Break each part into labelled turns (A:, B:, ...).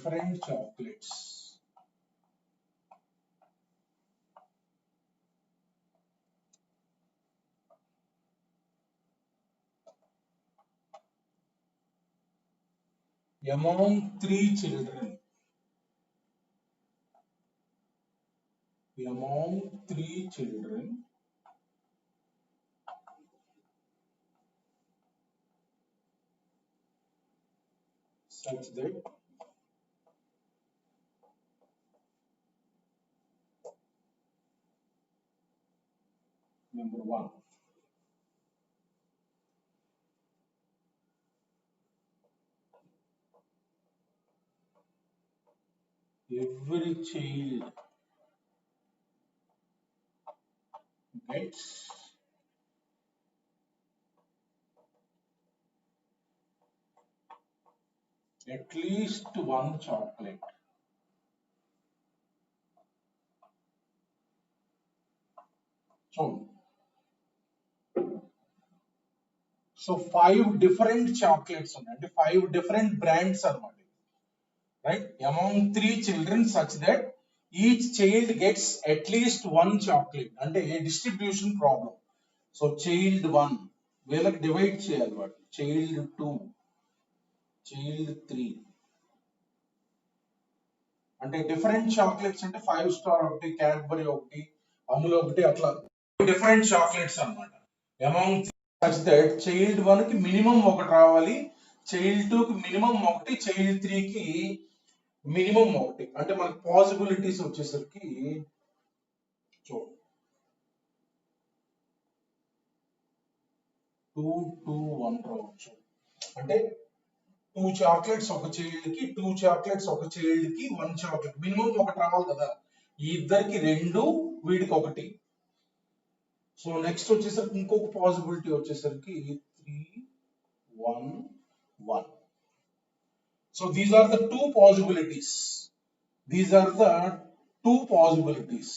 A: different chocolates. Among three children. Among three children, such that number one. Every child gets at least one chocolate. So 5 different chocolates and 5 different brands are made, right? Among 3 children, such that each child gets at least one chocolate, and a distribution problem. So child 1, we'll divide child 2, child 3. అంటే different chocolates అంటే 5 star ఒకటి, Cadbury ఒకటి, అమూల్ ఒకటి, అట్లా different chocolates అన్నమాట. Amount such that child 1 కి minimum ఒకటి రావాలి, చైల్డ్ 2 కి మినిమం ఒకటి, చైల్డ్ 3 కి మినిమం ఒకటి. అంటే మనకి పాసిబిలిటీస్ వచ్చేసరికి చూడండి 2, 2, 1 రావచ్చు. అంటే 2 చాక్లెట్స్ ఒక చైల్డ్ కి, 2 చాక్లెట్స్ ఒక చైల్డ్ కి, 1 చాక్లెట్ మినిమం ఒకటి రావాలి కదా. ఈ ఇద్దరికి 2, వీడికి ఒకటి. సో నెక్స్ట్ వచ్చేసరికి ఇంకొక పాసిబిలిటీ వచ్చేసరికి 3, 1, 1. So these are the 2 possibilities. These are the 2 possibilities.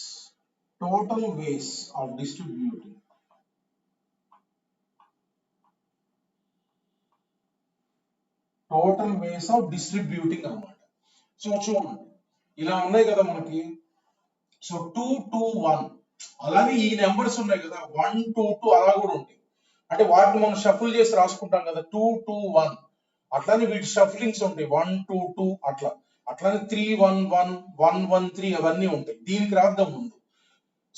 A: Total ways of distributing. Total ways of distributing అన్నమాట. సో చూడండి ఇలా ఉన్నాయి కదా మనకి. సో 2, 2, 1. అలాగే ఈ నెంబర్స్ ఉన్నాయి కదా 1, 2, 2 అలా కూడా ఉంటాయి. అంటే వాటిని మనం షఫుల్ చేసి రాసుకుంటాం కదా 2, 2, 1. అట్లానే వీటి షఫ్లింగ్స్ ఉంటాయి 1, 2, 2 అట్లా. అట్లానే 3, 1, 1, 1, 1, 3 అవన్నీ ఉంటాయి. దీనికి రాద్దాం ముందు.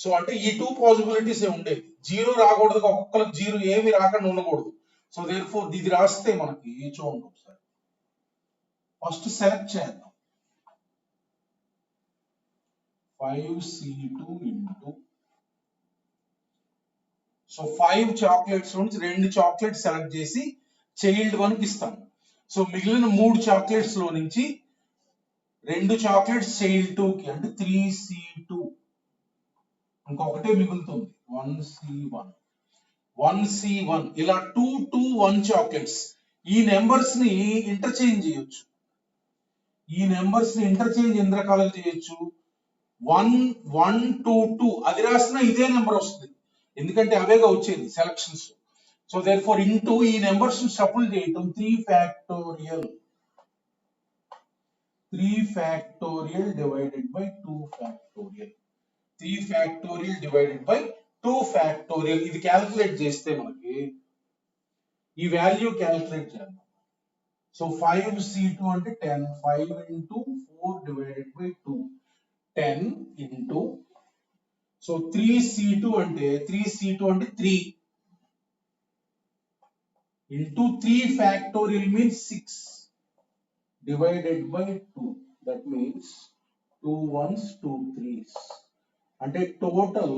A: సో అంటే ఈ 2 పాసిబిలిటీస్ ఉండేది. 0 రాకూడదు, ఒక్కొక్కరికి 0 ఏమి రాకుండా ఉండకూడదు. సో దేర్ ఫోర్ ఇది రాస్తే మనకి చూడండి ఒకసారి. ఫస్ట్ సెలెక్ట్ చేద్దాం 5C2 ఇంటూ. సో 5 చాక్లెట్స్ నుంచి 2 చాక్లెట్స్ సెలెక్ట్ చేసి చైల్డ్ 1 కి ఇస్తాం. సో మిగిలిన 3 చాక్లెట్స్ లో నుంచి 2 చాక్లెట్స్ చైల్డ్ 2 కి, అంటే 3C2. ఇంకొకటే మిగులుతుంది 1C1. 1C1 ఇలా 2, 2, 1 చాక్లెట్స్. ఈ నెంబర్స్ ని ఇంటర్చేంజ్ చేయొచ్చు. ఈ నెంబర్స్ ని ఇంటర్చేంజ్ ఎన్ని రకాలుగా చేయొచ్చు? 1, 1, 2, 2 అది రాసినా ఇదే నెంబర్ వస్తుంది, ఎందుకంటే అవేగా వచ్చేది selections. So therefore into ఈ నెంబర్స్ షఫుల్ చేయటం 3 factorial. 3 factorial divided by 2 factorial. 3 factorial divided by 2 factorial. ఇది క్యాలిక్యులేట్ చేస్తే మనకి ఈ వాల్యూ క్యాలిక్యులేట్ చేద్దాం. సో 5C2 అంటే 10. 5 into 4 divided by 2, 10 into. So 3C2 అంటే 3 into 3 factorial means 6 divided by 2. That means 2 1s, 2 3s. అంటే total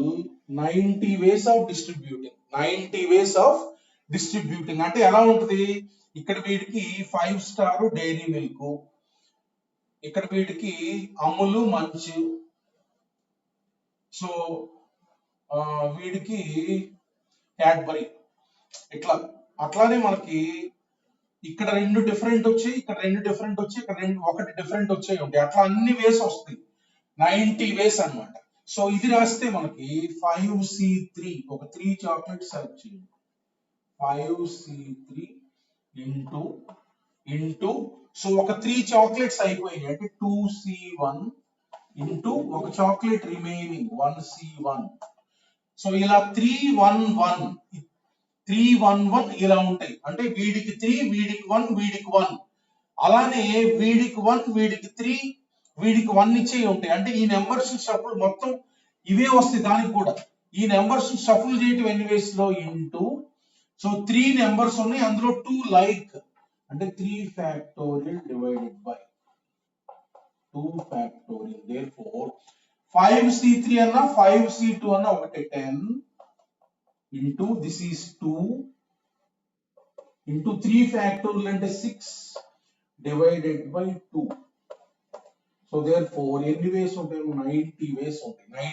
A: 90 ways of distributing. 90 ways of distributing అంటే ఎలా ఉంటుంది? ఇక్కడ వీడికి 5 స్టార్ డైరీ మిల్క్, ఇక్కడ వీడికి అమూల్ మంచ్, సో వీడికి క్యాడ్బరీ, ఇట్లా. అట్లానే మనకి ఇక్కడ 2 డిఫరెంట్ వచ్చాయి, ఇక్కడ 2 డిఫరెంట్ వచ్చాయి, ఇక్కడ 1 డిఫరెంట్ వచ్చాయి ఉంటాయి. అట్లా అన్ని వేస్ వస్తాయి, 90 వేస్ అన్నమాట. సో ఇది రాస్తే మనకి 5C3 ఒక 3 చాక్లెట్ సెలెక్ట్ చేయండి. 5C3 ఇంటూ సో ఒక 3 చాక్లెట్స్ అయిపోయినాయి అంటే 2C1 ఇంటూ ఒక చాక్లెట్ రిమైనింగ్ 1C1. సో ఇలా 311 ఇలా ఉంటాయి అంటే వీడికి 3 వీడికి 1 వీడికి 1 అలానే వీడికి 1 వీడికి 3 వీడికి 1 ఇచ్చే ఉంటాయి అంటే ఈ నెంబర్స్ షఫుల్ మొత్తం ఇవే వస్తాయి దానికి కూడా ఈ నెంబర్స్ షఫుల్ చేయటం ఎన్ని వేస్ లో ఇంటూ సో 3 నెంబర్స్ ఉన్నాయి అందులో 2 లైక్ అంటే 3 factorial divided by 2 factorial therefore 5C3 అన్న 5C2 అన్న ఒకటే 10 into this is 2 into 3 factorial అంటే 6 divided by 2. So therefore ఎన్ని ways ఉంటాయి 90 ways ఉంటాయి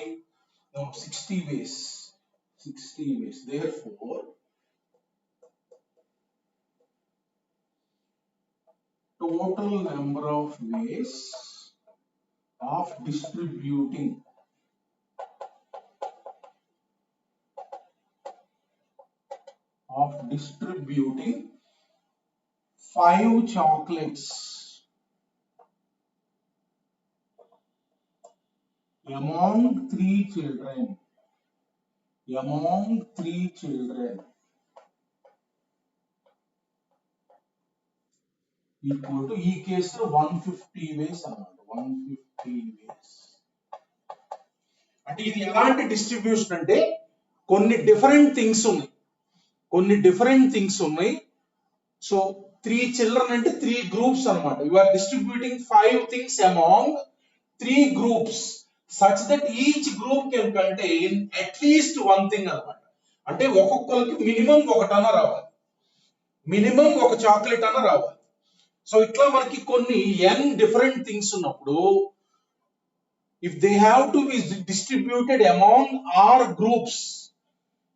A: 60 ways therefore total number of ways of distributing 5 chocolates among 3 children equal to ఈ కేసులో 150 ways అన్నమాట 150 ways అంటే ఇది ఎలాంటి డిస్ట్రిబ్యూషన్ అంటే కొన్ని డిఫరెంట్ థింగ్స్ ఉన్నాయి సో 3 చిల్డ్రన్ అంటే 3 గ్రూప్స్ అన్నమాట you are distributing 5 things among 3 groups such that each group can contain at least one thing అన్నమాట అంటే ఒక్కొక్కరికి మినిమం ఒకటన్నా రావాలి మినిమం ఒక చాక్లెట్ అన్న రావాలి సో ఇట్లా మనకి కొన్ని n డిఫరెంట్ థింగ్స్ ఉన్నప్పుడు if they have to be distributed among r groups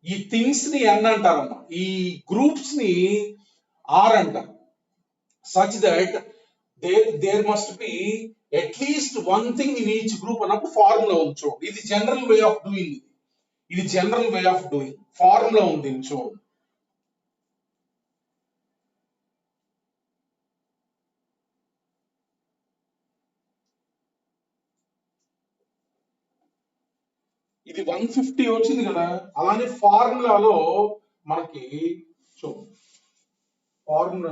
A: ఈ థింగ్స్ ని n అంటారమ్మా ఈ గ్రూప్స్ ని r అంటారు such that there must be at least one thing in each group అన్నప్పుడు ఫార్ములా ఉంది చూడండి ఇది general way of doing formula ఉంది చూడండి ఇది 150 వచ్చింది కదా అలానే ఫార్ములాలో మనకి formula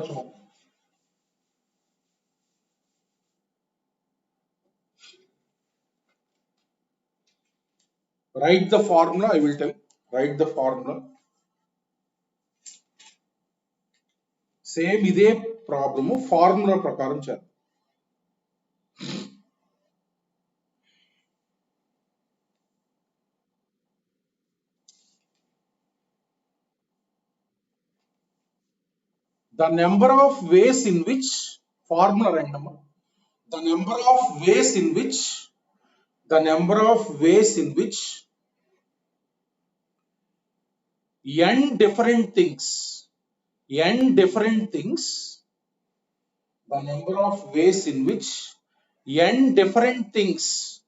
A: write the formula I will tell write the formula same ఇదే ప్రాబ్లమ్ ఫార్ములా ప్రకారం చేద్దాం the number of ways in which formula random the number of ways in which n different things the number of ways in which n different things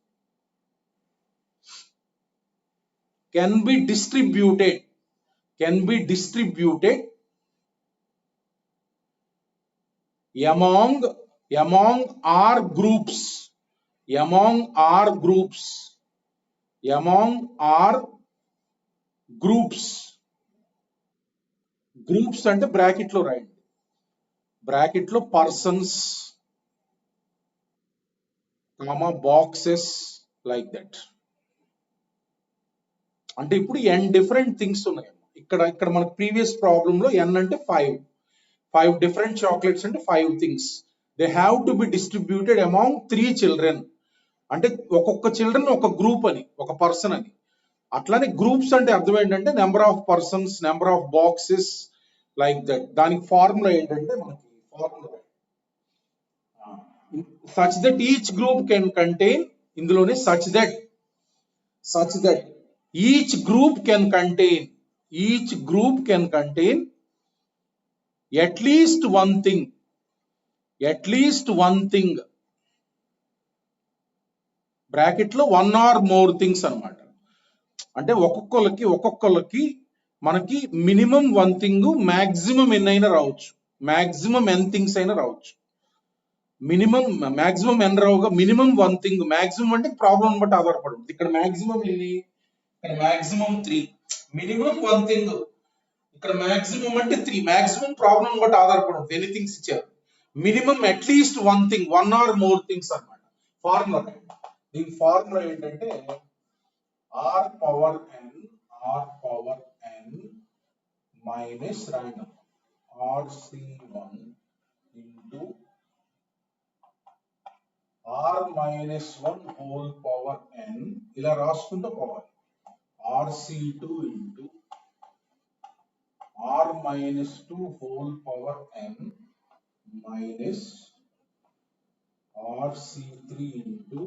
A: can be distributed among r groups groups అంటే bracket లో రాయండి bracket లో persons comma boxes like that అంటే ఇప్పుడు n different things ఉన్నాయి ఇక్కడ మనకు previous problem లో n అంటే 5 డిఫరెంట్ చాక్లెట్స్ అంటే 5 things they have to be distributed among 3 children అంటే ఒక్కొక్క చిల్డ్రన్ ఒక గ్రూప్ అని ఒక పర్సన్ అని అట్లానే గ్రూప్స్ అంటే అర్థం ఏంటంటే number of persons number of boxes like that దానికి ఫార్ములా ఏంటంటే మనకి formula such that each group can contain ఇందులోనే such that each group can contain at least one thing bracket లో 1 or more things అన్నమాట అంటే ఒక్కొక్కరికి మనకి మినిమం 1 థింగ్ మాక్సిమం ఎన్నైనా రావచ్చు మాక్సిమం n థింగ్స్ అయినా రావచ్చు మినిమం మాక్సిమం ఎన్ రావుగా మినిమం వన్ థింగ్, మాక్సిమం అంటే ప్రాబ్లం బట్టి ఆధారపడి ఉంటుంది. ఇక్కడ మాక్సిమం ఎన్ని, ఇక్కడ మాక్సిమం 3, మినిమం వన్ థింగ్, ఇక్కడ మాక్సిమం అంటే 3, మాక్సిమం ప్రాబ్లం బట్టి ఆధారపడి ఉంటుంది. ఎనీ థింగ్స్ ఇచ్చారు, minimum at least one thing, one or more things అన్నమాట. ఫార్ములా దీని ఫార్ములా ఏంటంటే R power N minus random RC1 into R minus 1 whole power n, ఇలా రాసుకుంటూ పోవాలి. RC2 into R minus 2 whole power n minus RC3 into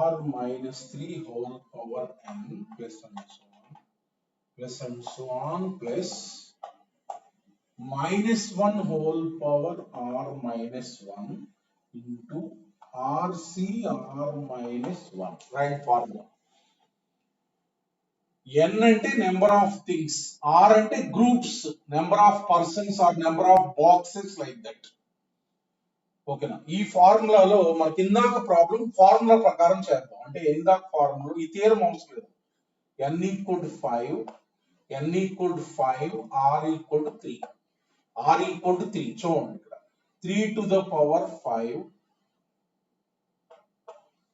A: R minus 3 whole power n plus and so on plus minus 1 whole power R minus 1 into RC R minus 1. Right formula. N అంటే number of things, R అంటే groups, number of persons or number of boxes like that. ఓకేనా? ఈ ఫార్ములాలో మనకి ఇందాక problem formula ప్రకారం చేద్దాం. అంటే ఇందాక ఫార్ములా ఈ థియరం అవసరం లేదు. n equal to 5, n equal to 5, R equal to 3. R equal to 3. చూడండి ఇక్కడ 3 to the power 5,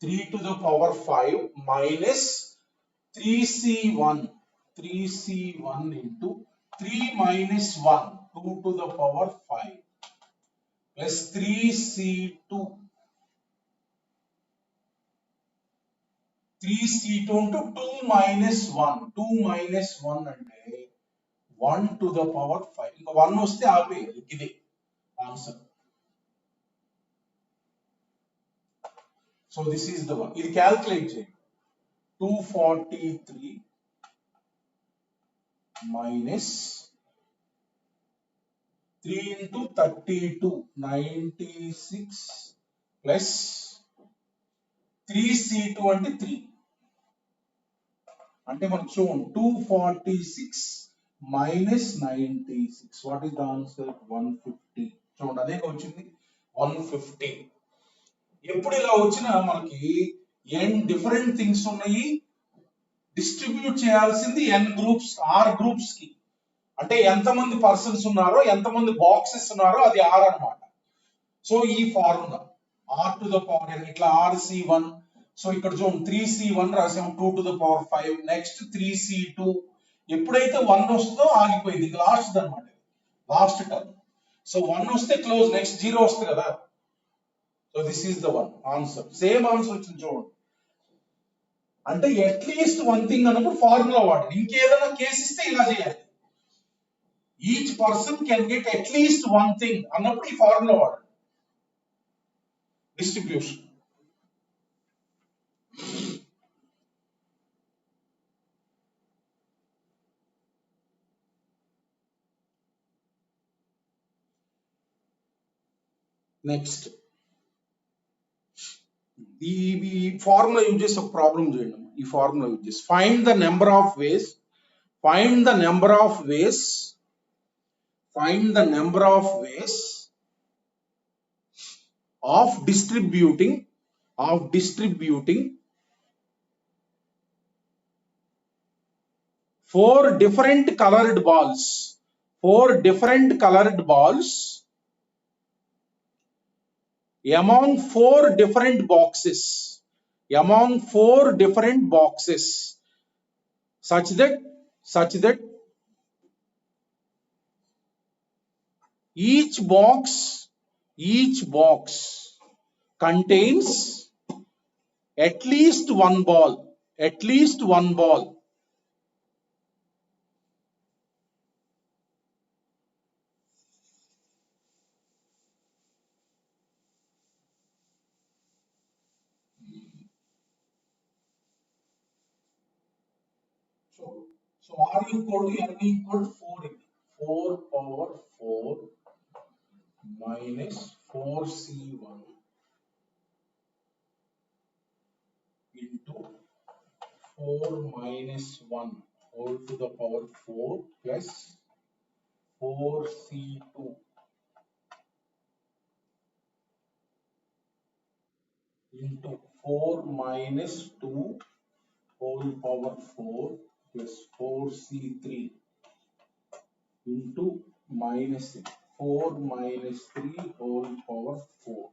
A: 3 to the power 5 minus 3C1 into 3 minus 1, 2 to the power 5 plus 3C2 into 2 minus 1, 2 minus 1 అంటే 1 to the power 5. ఇంకా 1 వస్తే ఆపేయాలి. ఇదే answer. So this is the one. ఇది calculate చేయండి. 243 minus 3 into 32, 96 plus 3C2 అంటే 3. అంటే మనకు చూడండి 246 minus 96. What is the answer? 150. చూడండి అదే వచ్చింది 150. ఎప్పుడు ఇలా వచ్చినా మనకి n డిఫరెంట్ థింగ్స్ ఉన్నాయి, డిస్ట్రిబ్యూట్ చేయాల్సింది n గ్రూప్స్, r గ్రూప్స్ కి. అంటే ఎంతమంది పర్సన్స్ ఉన్నారో, ఎంతమంది బాక్సెస్ ఉన్నారో అది r అన్నమాట. సో ఈ formula r to the power n, ఇట్లా RC1. సో ఇక్కడ చూడండి 3C1 రాసాం, 2 to the power 5, next 3C2. ఎప్పుడైతే 1 వస్తుందో ఆగిపోయింది, ఇది లాస్ట్ అన్నమాట, లాస్ట్ టర్మ్. సో 1 వస్తే క్లోజ్, నెక్స్ట్ 0 వస్తుంది కదా. So this is the one answer. Same answer వచ్చింది చూడండి. అంటే అట్లీస్ట్ వన్ థింగ్ అన్నప్పుడు ఫార్ములా వాడండి. ఇంకేదైనా కేసు ఇస్తే ఇలా చేయాలి. Each person can get at least one thing అన్నప్పుడు ఈ ఫార్ములా వాడండి. డిస్ట్రిబ్యూషన్. నెక్స్ట్ ఈ ఫార్ములా యూజ్ చేసి ఒక ప్రాబ్లం చేయండి. ఈ ఫార్ములా యూజ్ చేసి find the number of ways, find the number of ways, find the number of ways of distributing 4 different colored balls, 4 different colored balls among 4 different boxes, among 4 different boxes, such that each box contains at least one ball, So R equal to n equal to 4. 4 power 4 minus 4C1 into 4 minus 1 whole to the power 4 plus 4C2 into 4 minus 2 whole power 4 plus 4c3 into minus 4 minus 3 whole power 4.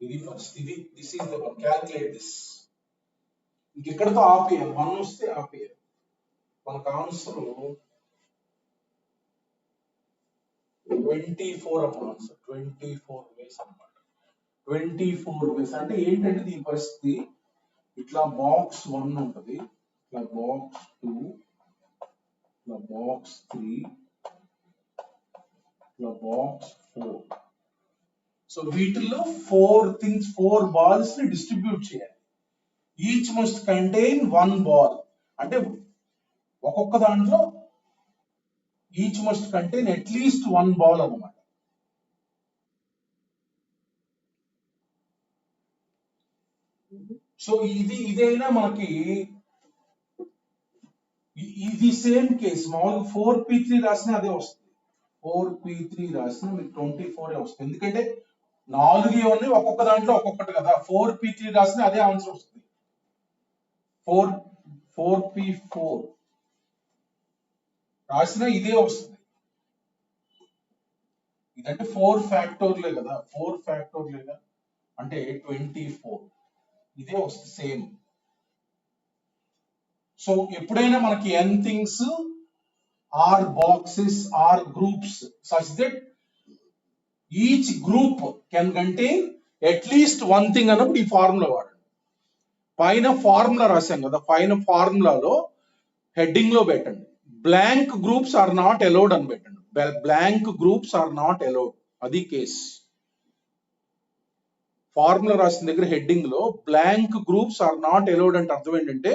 A: ఇది పరిస్థితి. This is the one. Calculate this. ఇంకెక్కడితో ఆపేయాలి, 1 వస్తే ఆపేయాలి. మనకు answer 24 answer. 24 వేస్ అన్నమాట. 24 వేస్ అంటే ఏంటంటే దీని పరిస్థితి ఇట్లా బాక్స్ 1 ఉంటది, ఇట్లా బాక్స్ 2, ఇట్లా బాక్స్ 3, ఇట్లా బాక్స్ 4. సో వీటిల్లో 4 balls ని డిస్ట్రిబ్యూట్ చేయాలి. Each must contain 1 ball. అంటే ఒక్కొక్క దాంట్లో each must contain at least 1 ball అన్నమాట. సో ఇదైనా మనకి ఇది సేమ్ కేసు. మామూలుగా 4p3 రాసినా అదే వస్తుంది. 4p3 రాసినా మీకు 24 వస్తుంది. ఎందుకంటే 4 ఉన్నాయి, ఒక్కొక్క దాంట్లో ఒక్కొక్కటి కదా. 4p3 రాసినా అదే ఆన్సర్ వస్తుంది. 4p4 రాసినా ఇదే వస్తుంది. ఇదంటే 4 ఫ్యాక్టోర్లే కదా, 4 ఫ్యాక్టోర్లేగా అంటే 24 ఇదే వస్తుంది సేమ్. సో ఎప్పుడైనా మనకి n things are boxes are groups such that each group can contain at least one thing అన్నప్పుడు ఈ ఫార్ములా వాడండి. పైన ఫార్ములా రాశాం కదా, పైన ఫార్ములాలో హెడ్డింగ్ లో పెట్టండి blank groups are not allowed అని పెట్టండి. Blank groups are not allowed, అది కేస్. ఫార్ములా రాసిన దగ్గర హెడ్డింగ్ లో blank groups are not allowed అంటే అర్థం ఏంటంటే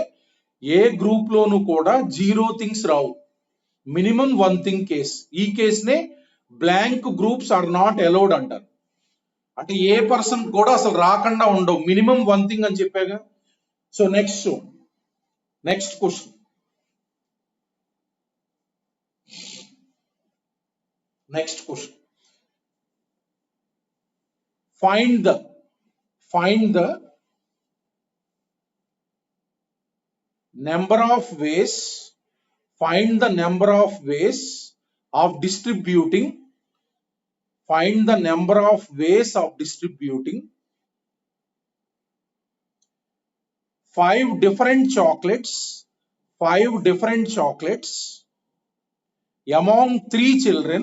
A: ఏ గ్రూప్ లోను కూడా 0 థింగ్స్ రావు, మినిమం 1 థింగ్ కేస్. ఈ కేసునే blank groups are not allowed అంటారు. అంటే ఏ పర్సన్ కూడా అసలు రాకుండా ఉండవు, మినిమం 1 థింగ్ అని చెప్పాగా. So next question. find the number of ways of distributing 5 different chocolates among 3 children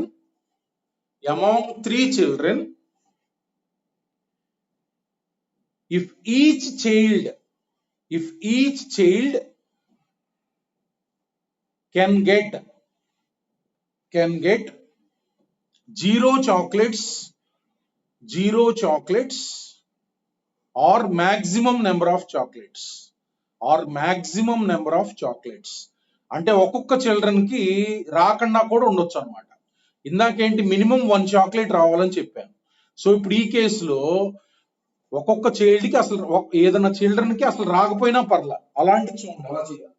A: if each child can get 0 chocolates or maximum number of chocolates అంటే ఒక్కొక్క చిల్డ్రన్ కి రాకుండా కూడా ఉండొచ్చు అన్నమాట. ఇందాకేంటి మినిమం 1 చాక్లెట్ రావాలని చెప్పాను. సో ఇప్పుడు ఈ కేసులో ఒక్కొక్క చైల్డ్ కి అసలు ఏదైనా చిల్డ్రన్ కి అసలు రాకపోయినా పర్లా, అలాంటి చూడండి అలా చేయాలి.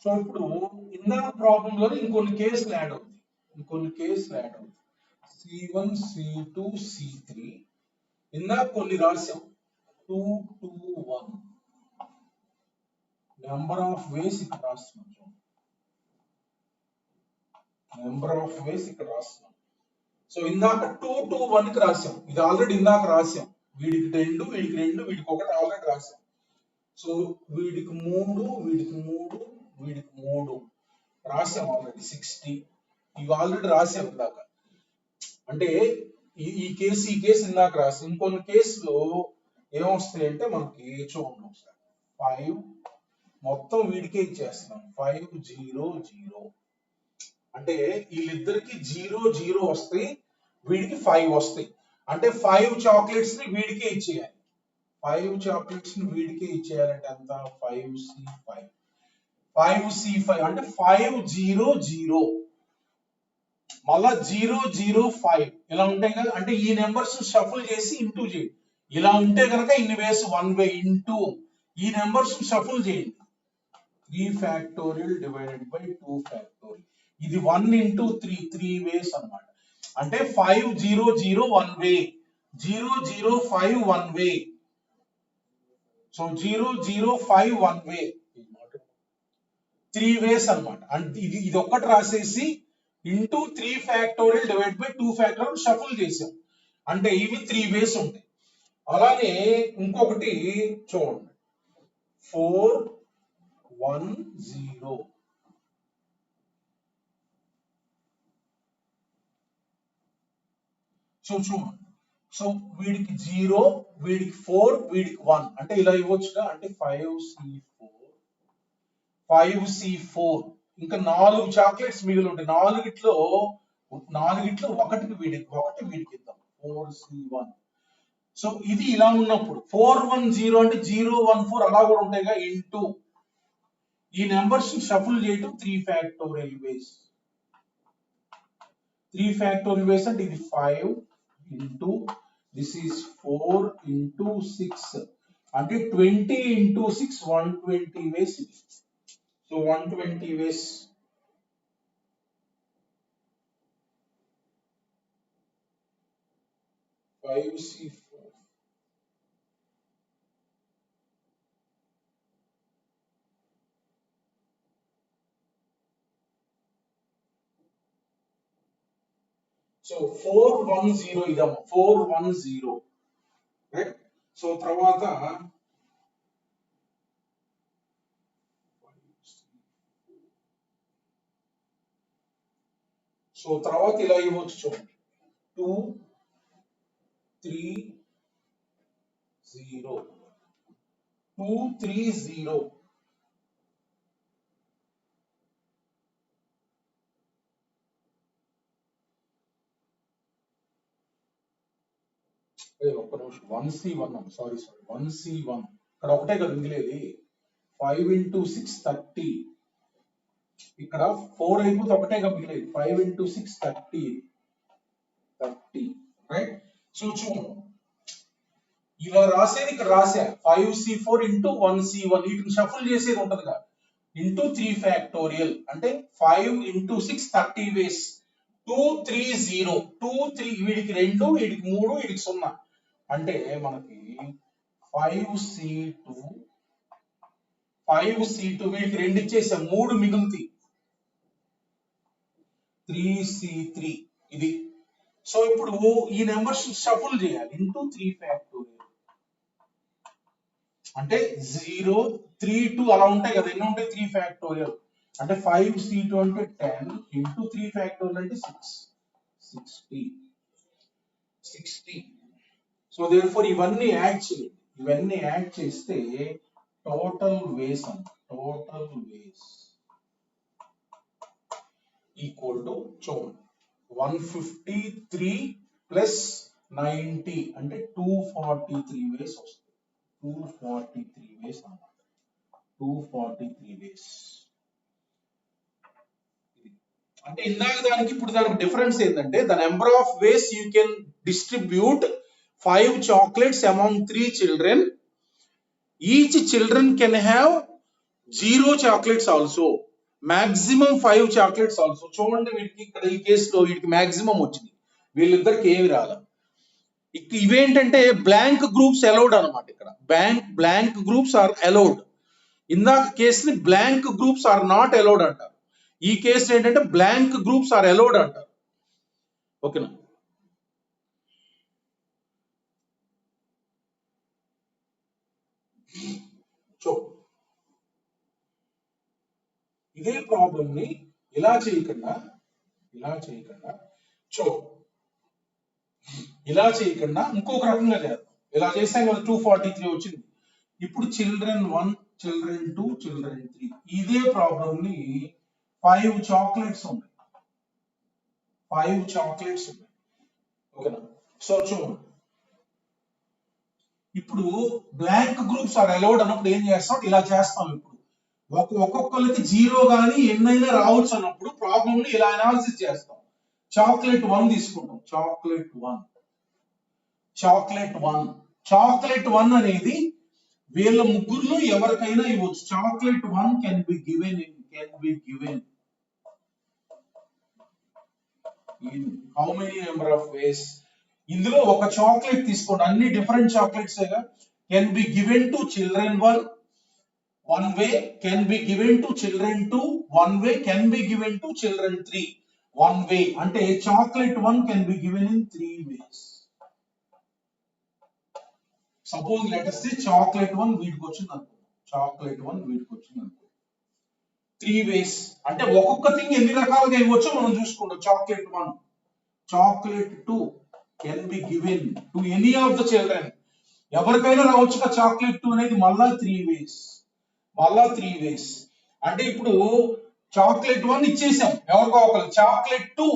A: సో ఇప్పుడు ఇందాక ప్రాబ్లం లో ఇంకొన్ని కేసులు యాడ్ అవుతుంది. C1 C2 C3 ఇందాక కొన్ని రాసాం. 2 2 1 నెంబర్ ఆఫ్ వేస్ ఇక్కడ రాస్తున్నాం. సో ఇందాక 2 2 1 కి రాసాం. ఇది ఆల్రెడీ ఇందాక రాసాం. వీడికి 2 వీడికి 2 వీడికి 1 ఆల్రెడీ రాసాం. సో వీడికి 3 వీడికి 3 రాసాం ఆల్రెడీ. 60 ఇవి ఆల్రెడీ రాసాం ఇందాక. అంటే ఈ కేసు ఇందాక రాసాం. ఇంకొన్ని కేసులో ఏమొస్తాయి అంటే మనకి చూడండి ఒకసారి. 5 మొత్తం వీడికే ఇచ్చేస్తున్నాం. 5 0 0 అంటే వీళ్ళిద్దరికి 0 0 వస్తాయి, వీడికి 5 వస్తాయి. అంటే 5 చాక్లెట్స్ ని వీడికే ఇచ్చేయాలి. 5 చాక్లెట్స్ ని వీడికే ఇచ్చేయాలంటే ఎంత? 5C5 అంటే 5 0 0 మళ్ళా 0 0 5 ఇలా ఉంటాయి కదా, అంటే ఈ నెంబర్స్ షఫుల్ చేసి ఇంటూ చేయండి. ఇలా ఉంటే కనుక ఇన్ని వేస్ 1 వే ఇంటూ ఈ నెంబర్స్ షఫుల్ చేయండి. 3 ఫ్యాక్టోరియల్ డివైడెడ్ బై 2 ఫ్యాక్టోరియల్. ఇది 1 ఇంటూ 3 వేస్ అన్నమాట. అంటే 5 0 0 1 వే, 0 0 5 1 వే. సో 0 0 5 1 వే, 3 వేస్ అన్నమాట. అంటే ఇది ఒక్కటి రాసేసి into 3 factorial divide by 2 factorial shuffle చేసాం. అంటే ఇవి 3 వేస్ ఉంటాయి. అలానే ఇంకొకటి చూడండి, 4 1 0. సో చూడండి, సో వీడికి 0, వీడికి 4, వీడికి 1, అంటే ఇలా ఇవ్వచ్చుగా. అంటే 5C4 5C4. ఇంకా 4 చాక్లెట్స్ మిగిలి ఉంటాయి. నాలుగిట్లో ఒకటికి వీడికి, ఒకటి వీడికి ఇద్దాం. 4C1. సో ఇది ఇలా ఉన్నప్పుడు 410 అంటే 014 అలా కూడా ఉంటాయిగా. ఇంటూ ఈ నెంబర్స్ షఫుల్ చేయటం 3 ఫ్యాక్టోరియల్ వేస్. 3 ఫ్యాక్టోరియల్ వేస్ అంటే ఇది 5 ఇంటూ దిస్ ఈస్ 4 ఇంటూ 6 అంటే 20 ఇంటూ 6 120 వేస్ ఇది. సో 120 వేస్. C4. సో 410 ఇదమ్మా, 410, రైట్. సో తర్వాత ఇలా ఇవ్వచ్చు చూడండి, 2 3 0 2 3 0. ఒక్క నిమిషం, 1C1, సారీ 1C1 ఇక్కడ ఒకటే కదా మిగిలేది. 5 ఇంటూ 6 30. ఇక్కడ 4 అయిపోతే ఒకటే కదా మిగిలేది. 5 ఇంటూ 6 30, రైట్. సో చూడండి, ఇలా రాసేది ఇక్కడ రాసా 5C4 ఇంటూ 1C1. వీటిని షఫుల్ చేసేది ఉంటది కదా, ఇంటూ 3 ఫ్యాక్టోరియల్ అంటే 5 ఇంటూ 6 30 వేస్. 2 3 0 2 3, వీడికి 2, వీడికి 3, వీడికి 0. అంటే మనకి 5C2 వీడికి 2 ఇచ్చేసాం, 3 మిగులుతాయి. 3C3 ఇది. సో ఇప్పుడు ఈ నెంబర్స్ షఫుల్ చేయాలి ఇంటూ 3 ఫ్యాక్టోరియల్. అంటే 0 3 2 అలా ఉంటాయి కదా. ఎన్ని ఉంటాయి? 3 ఫ్యాక్టోరియల్. అంటే 5C2 అంటే 10 ఇంటూ 3 ఫ్యాక్టోరియల్ అంటే 60. సో దేర్ఫోర్ ఇవన్నీ యాడ్ చేయండి. ఇవన్నీ యాడ్ చేస్తే టోటల్ వేస్ ఈక్వల్ టు చూడండి 153 ప్లస్ 90 అంటే 243 వేస్ వస్తుంది. 243 వేస్ అన్నమాట. 243 వేస్. అంటే ఇందాక దానికి ఇప్పుడు దానికి డిఫరెన్స్ ఏంటంటే the number of ways you can distribute 5 chocolates among 3 children. Each children can have 0 chocolates also. Maximum 5 chocolates also. చూడండి వీటికి ఇక్కడ ఈ కేసులో వీటికి మాక్సిమం వచ్చింది, వీళ్ళిద్దరికి ఏమి రాల. ఇవేంటంటే బ్లాంక్ గ్రూప్స్ అలౌడ్ అనమాట. ఇక్కడ బ్లాంక్ గ్రూప్స్ ఆర్ అలౌడ్. ఇందాక కేసుని blank groups are not allowed అంటారు. ఈ కేసు ఏంటంటే బ్లాంక్ గ్రూప్స్ ఆర్ అలౌడ్ అంటారు. ఓకేనా? ఇదే ప్రాబ్లం ని ఇలా చేయకుండా ఇంకొక రకంగా చేద్దాం. ఇలా చేస్తే మనకు 243 వచ్చింది. ఇప్పుడు చిల్డ్రన్ 1, చిల్డ్రన్ 2, చిల్డ్రన్ 3 ఇదే ప్రాబ్లం ని 5 చాక్లెట్స్ ఉన్నాయి. ఓకేనా? సో చూడండి, ఇప్పుడు బ్లాంక్ గ్రూప్స్ ఆర్ అలౌడ్ అన్నప్పుడు ఏం చేస్తాం? ఇలా చేస్తాం. ఇప్పుడు ఒక్కొక్కరికి 0 కానీ ఎన్నైనా రావచ్చు అన్నప్పుడు ప్రాబ్లమ్ ని ఇలా అనాలిసిస్ చేస్తాం. చాక్లెట్ 1 తీసుకుంటాం. చాక్లెట్ 1 అనేది వీళ్ళ ముగ్గురులో ఎవరికైనా ఇవ్వచ్చు. Chocolate 1 can be given in how many number of వేస్? ఇందులో ఒక చాక్లెట్ తీసుకోండి, అన్ని different chocolates can be given to children 1 way, can be given to children 2 1 way, can be given to children 3 1 way. అంటే chocolate 1 can be given in 3 ways. Suppose let us say chocolate 1 వీడికి వచ్చింది అనుకో, chocolate 1 వీడికి వచ్చింది అనుకో, 3 ways. అంటే ఒక్కొక్క thing ఎన్ని రకాలుగా ఇవ్వచ్చో మనం చూసుకుంటాం. Chocolate 1, chocolate 2 can be given to any of the children. ఎవరికైనా రావచ్చు చాక్లెట్ 2 అనేది మళ్ళా 3 ways. అంటే ఇప్పుడు చాక్లెట్ 1 ఇచ్చేసాం ఎవరికో ఒకరికి, చాక్లెట్ 2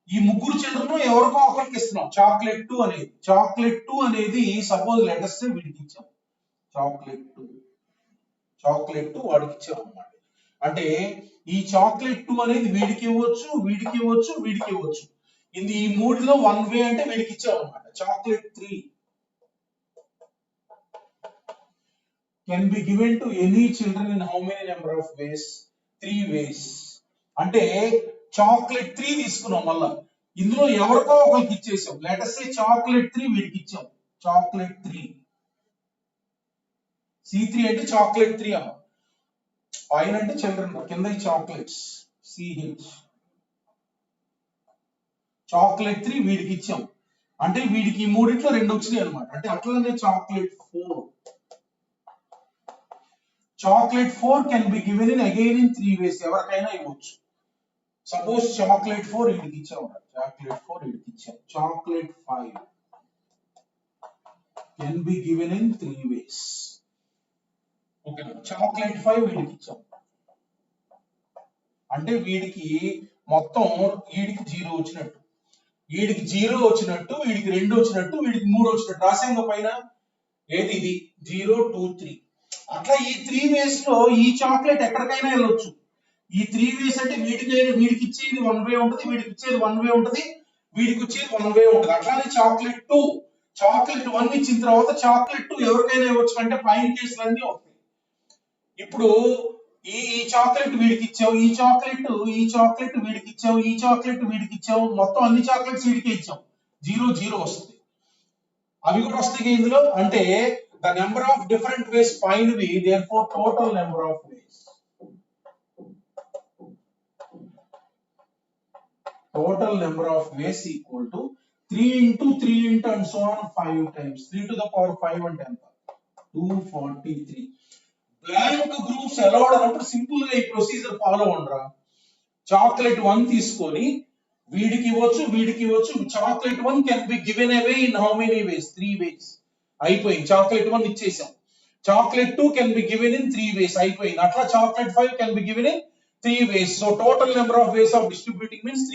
A: ఈ ముగ్గురు చిల్డ్రన్ ఎవరికో ఒకరికి ఇస్తున్నాం. చాక్లెట్ 2 అనేది సపోజ్ లెట్ us say వీడికి ఇచ్చాం. చాక్లెట్ 2 వాడికి ఇచ్చాం అన్నమాట. అంటే ఈ చాక్లెట్ 2 అనేది వీడికి ఇవ్వచ్చు. ఇది ఈ మూడులో 1 వే అంటే వీడికి ఇచ్చాం అన్నమాట. Chocolate 3 can be given to any children in how many number of ways? 3 ways. అంటే చాక్లెట్ 3 తీసుకున్నాం, మళ్ళా ఇందులో ఎవరికో ఒకరికి ఇచ్చేసాం. లెట్ us say చాక్లెట్ 3 వీడికి ఇచ్చాం. చాక్లెట్ 3 C3 అంటే చాక్లెట్ 3 అమ్మ, పైన అంటే చిల్డ్రన్, కింద ఈ చాక్లెట్స్ CH. చాక్లెట్ 3 వీడికి ఇచ్చాం అంటే వీడికి ఈ మూడిట్లో 2 వచ్చినాయి అనమాట. అంటే అట్లనే chocolate 4. Chocolate 4 can be given in again in 3 ways. ఎవరికైనా ఇవ్వచ్చు. సపోజ్ చాక్లెట్ 4 వీడికి ఇచ్చాం. Chocolate 5 can be given in 3 ways. Okay, chocolate 5 వీడికి ఇచ్చాం అంటే వీడికి మొత్తం వీడికి 0 వచ్చినట్టు, వీడికి 2 వచ్చినట్టు, వీడికి 3 వచ్చినట్టు రాసాం పైన. ఏది ఇది 0 2 3. అట్లా ఈ 3 వేస్ లో ఈ చాక్లెట్ ఎక్కడికైనా వెళ్ళొచ్చు. ఈ 3 వేస్ అంటే వీడికి ఇచ్చేది 1 వే ఉంటుంది, వీడికి ఇచ్చేది 1 వే ఉంటుంది, వీడికి వచ్చేది 1 వే ఉంటుంది. అట్లానే చాక్లెట్ 1 ఇచ్చిన తర్వాత చాక్లెట్ 2 ఎవరికైనా ఇవ్వచ్చు అంటే పైన కేసులన్నీ అవుతాయి. ఇప్పుడు ఈ చాక్లెట్ వీడికి ఇచ్చావు, ఈ చాక్లెట్ వీడికి ఇచ్చావు, ఈ చాక్లెట్ వీడికి ఇచ్చావు, మొత్తం అన్ని చాక్లెట్స్ వీడికి ఇచ్చాం. 0 వస్తుంది. అవి కూడా వస్తాయి ఇందులో. అంటే the number of different ways పైనవి, therefore total number of ways. Total number of ways equal to 3 into 3 into and so on 5 times. 3 to the power 5 అంటే ఎంత? 243. బ్లాంక్ గ్రూప్స్ అలౌడ్ అన్నప్పుడు సింపుల్ గా ఈ ప్రొసీజర్ ఫాలో అవ్వండిరా. చాక్లెట్ 1 తీసుకొని వీడికి ఇవ్వచ్చు. Chocolate 1 can be given away in how many ways? 3 వేస్. అయిపోయింది. Chocolate 1 ఇచ్చేసాం. Chocolate 2 can be given in 3 వేస్. అయిపోయింది. అట్లా chocolate 5 can be given in 3 ways. So total number of ways of distributing means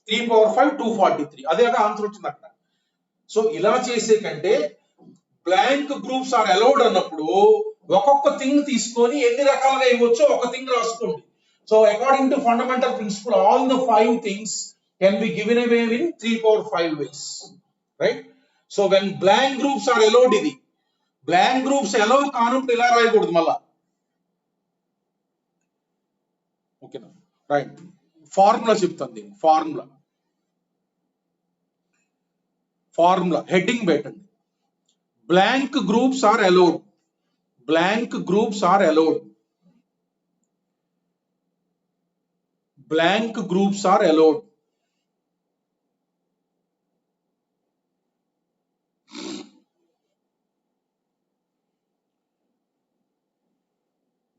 A: 3 power 5 243. అదే answer వచ్చింది అక్కడ. So ఇలా చేసే కంటే బ్లాంక్ గ్రూప్స్ ఆర్ అలౌడ్ అన్నప్పుడు ఒక్కొక్క థింగ్ తీసుకొని ఎన్ని రకాలుగా ఇవ్వచ్చో ఒక థింగ్ రాసుకోండి. So according to fundamental principal all the 5 things can be given away in 3 power 5 ways, right? So when blank groups are allowed, ఇది blank groups allow కానప్పుడు ఇలా రాయకూడదు మళ్ళా. ఓకేనా? రైట్. ఫార్ములా చెప్తాను దీన్ని. ఫార్ములా హెడ్డింగ్ పెట్టండి. Blank groups are allowed. Blank groups are allowed.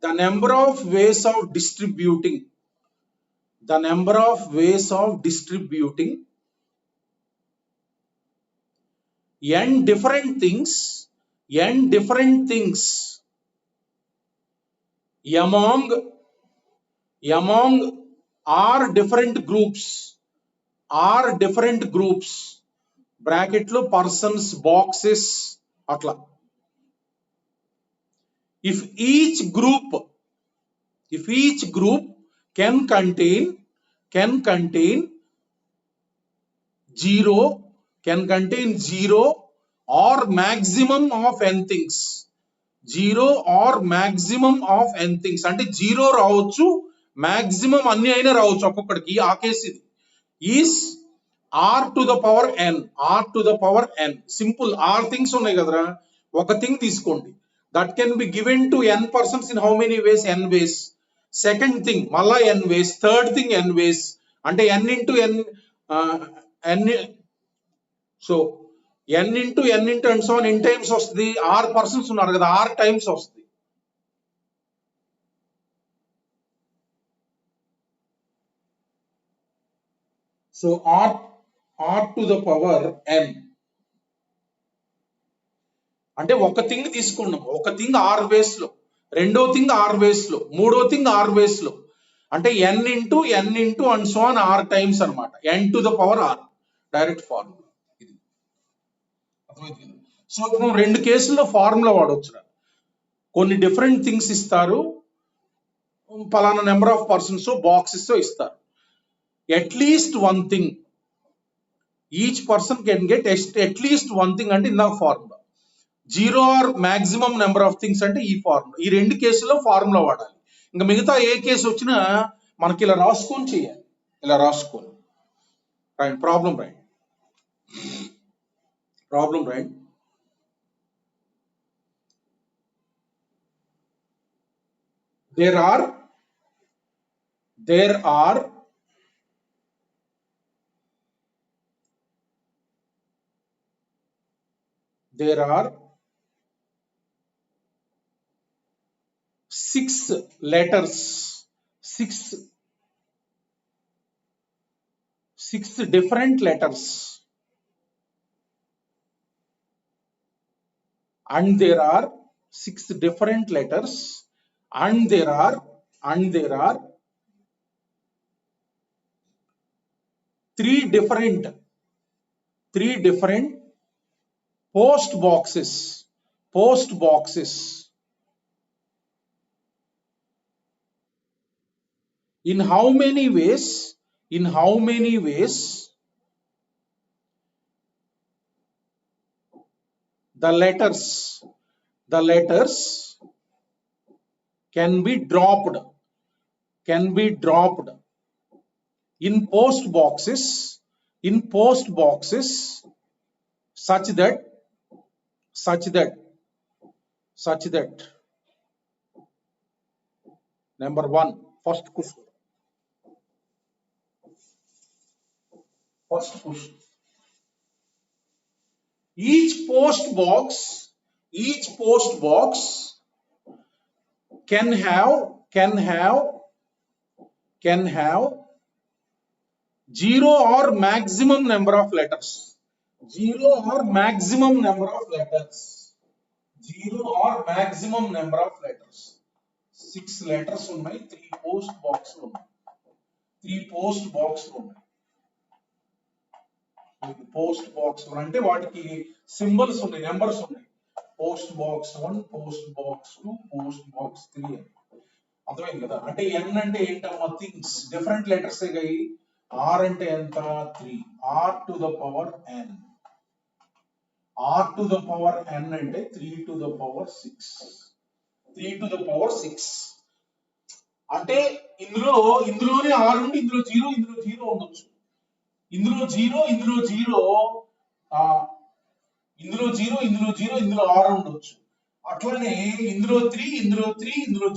A: The number of ways of distributing n different things among r different groups bracket lo persons boxes atla. If each group can contain 0 can contain 0 or maximum of n things. 0 or maximum of n things అంటే 0 రావచ్చు, maximum అన్ని అయినా రావచ్చు ఒక్కొక్కడికి. ఆ case ఇది. Is r to the power n, r to the power n. Simple, r things ఉన్నాయి కదరా, ఒక థింగ్ తీసుకోండి. That can be given to n persons in how many ways? n ways. Second thing మళ్ళా n వేస్. Third thing n వేస్. అంటే n into n, n. So n into n into and so n times వస్తుంది. r persons ఉన్నారు కదా, r times వస్తుంది. So r to the power n అంటే ఒక thing తీసుకున్నాం, ఒక థింగ్ r వేస్ లో, రెండో థింగ్ r వేస్ లో, మూడో థింగ్ r వేస్ లో. అంటే n into and so on r times అనమాట. n to the power r direct formula ఇది. అర్థమైంది? సో మనం రెండు కేసుల్లో ఫార్ములా వాడవచ్చు. కొన్ని డిఫరెంట్ థింగ్స్ ఇస్తారు, పలానా నెంబర్ ఆఫ్ పర్సన్స్ బాక్సెస్ ఇస్తారు. At least one thing, each person can get at least one thing అంటే ఇందాక formula. 0 or maximum number of things అంటే ఈ ఫార్ములా. ఈ రెండు కేసుల్లో ఫార్ములా వాడాలి. ఇంకా మిగతా ఏ కేసు వచ్చినా మనకి ఇలా రాసుకొని చేయాలి, ఇలా రాసుకొని. Right, problem right, problem right. There are 6 letters, 6 different letters, and there are 6 different letters, and there are 3 different post boxes. In how many ways the letters can be dropped in post boxes such that number 1, first question. Each post box can have 0 or maximum number of letters. 0 or maximum number of letters. 6 letters ఉన్నాయి, 3 post box ఉన్నాయి. Post box అంటే వాటికి symbols ఉన్నాయి, numbers ఉన్నాయి. Post box 1, post box 2, post box 3 అని. అర్థమైంది కదా? అంటే n అంటే ఏంటమ్మా? థింగ్స్, డిఫరెంట్ లెటర్స్ అయ్యాయి. r అంటే ఎంత? 3. r to the power n. r to the power n అంటే 3 to the power 6. 3 to the power 6 అంటే ఇందులోనే r ఉండి ఇందులో 0 ఉండొచ్చు. ఇందులో 0 ఇందులో 6 ఉండొచ్చు. అట్లానే ఇందులో 3 ఇందులో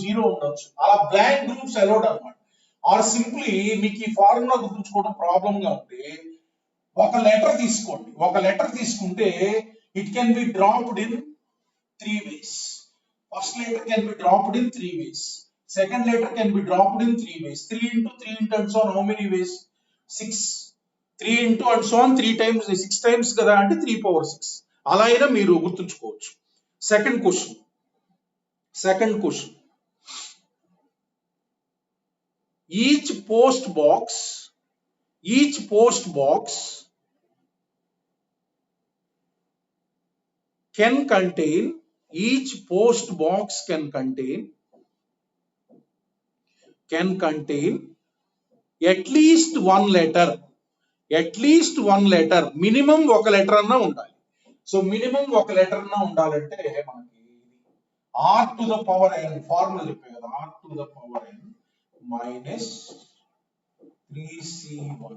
A: 0 ఉండొచ్చు. అలా బ్లాంక్ గ్రూప్స్ అలౌడ్ అన్నమాట. ఆర్ సింప్లీ మీకు ఈ ఫార్ములా గుర్తుంచుకోవడం ప్రాబ్లం గా ఉంటే ఒక లెటర్ తీసుకోండి. ఒక లెటర్ తీసుకుంటే it can be dropped in 3 ways. First letter can be dropped in 3 ways. Second letter can be dropped in 3 ways. 3 into and so on, how many ways? 6. 3 into and so on 3 times, 6 times కదా అంటే 3 power 6. అలా అయినా మీరు గుర్తుంచుకోవచ్చు. Second question each post box can contain at least one letter. At least 1 letter, minimum ఒక letter అన్నా ఉండాలి. So minimum ఒక లెటర్ అన్నా ఉండాలంటే మనకి r to the power n formula చెప్పే కదా, r to the power n minus 3c1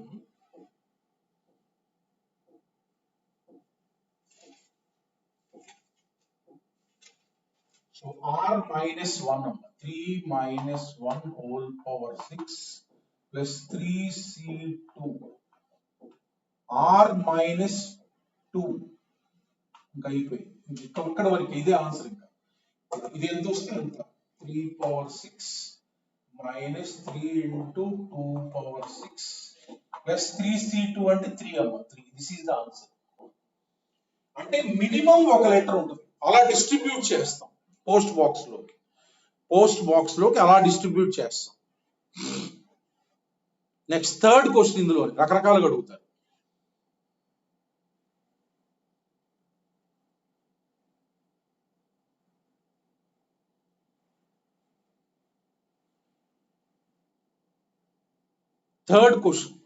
A: so r minus 1 3 minus 1 whole power 6 plus 3c2 r minus 2 ఇంకా అయిపోయింది. ఇక్కడ వరకు ఇదే ఆన్సర్. ఇంకా ఇది ఎంత వస్తే ఎంత, 3 power 6 minus 3 into 2 power 6 plus 3c2 అంటే 3 అమ్మ 3. This is the answer. అంటే మినిమం ఒక లెటర్ ఉంటుంది. అలా డిస్ట్రిబ్యూట్ చేస్తాం పోస్ట్ బాక్స్ లోకి అలా డిస్ట్రిబ్యూట్ చేస్తాం. నెక్స్ట్ థర్డ్ క్వశ్చన్, ఇందులో రకరకాలుగా అడుగుతారు. Third question,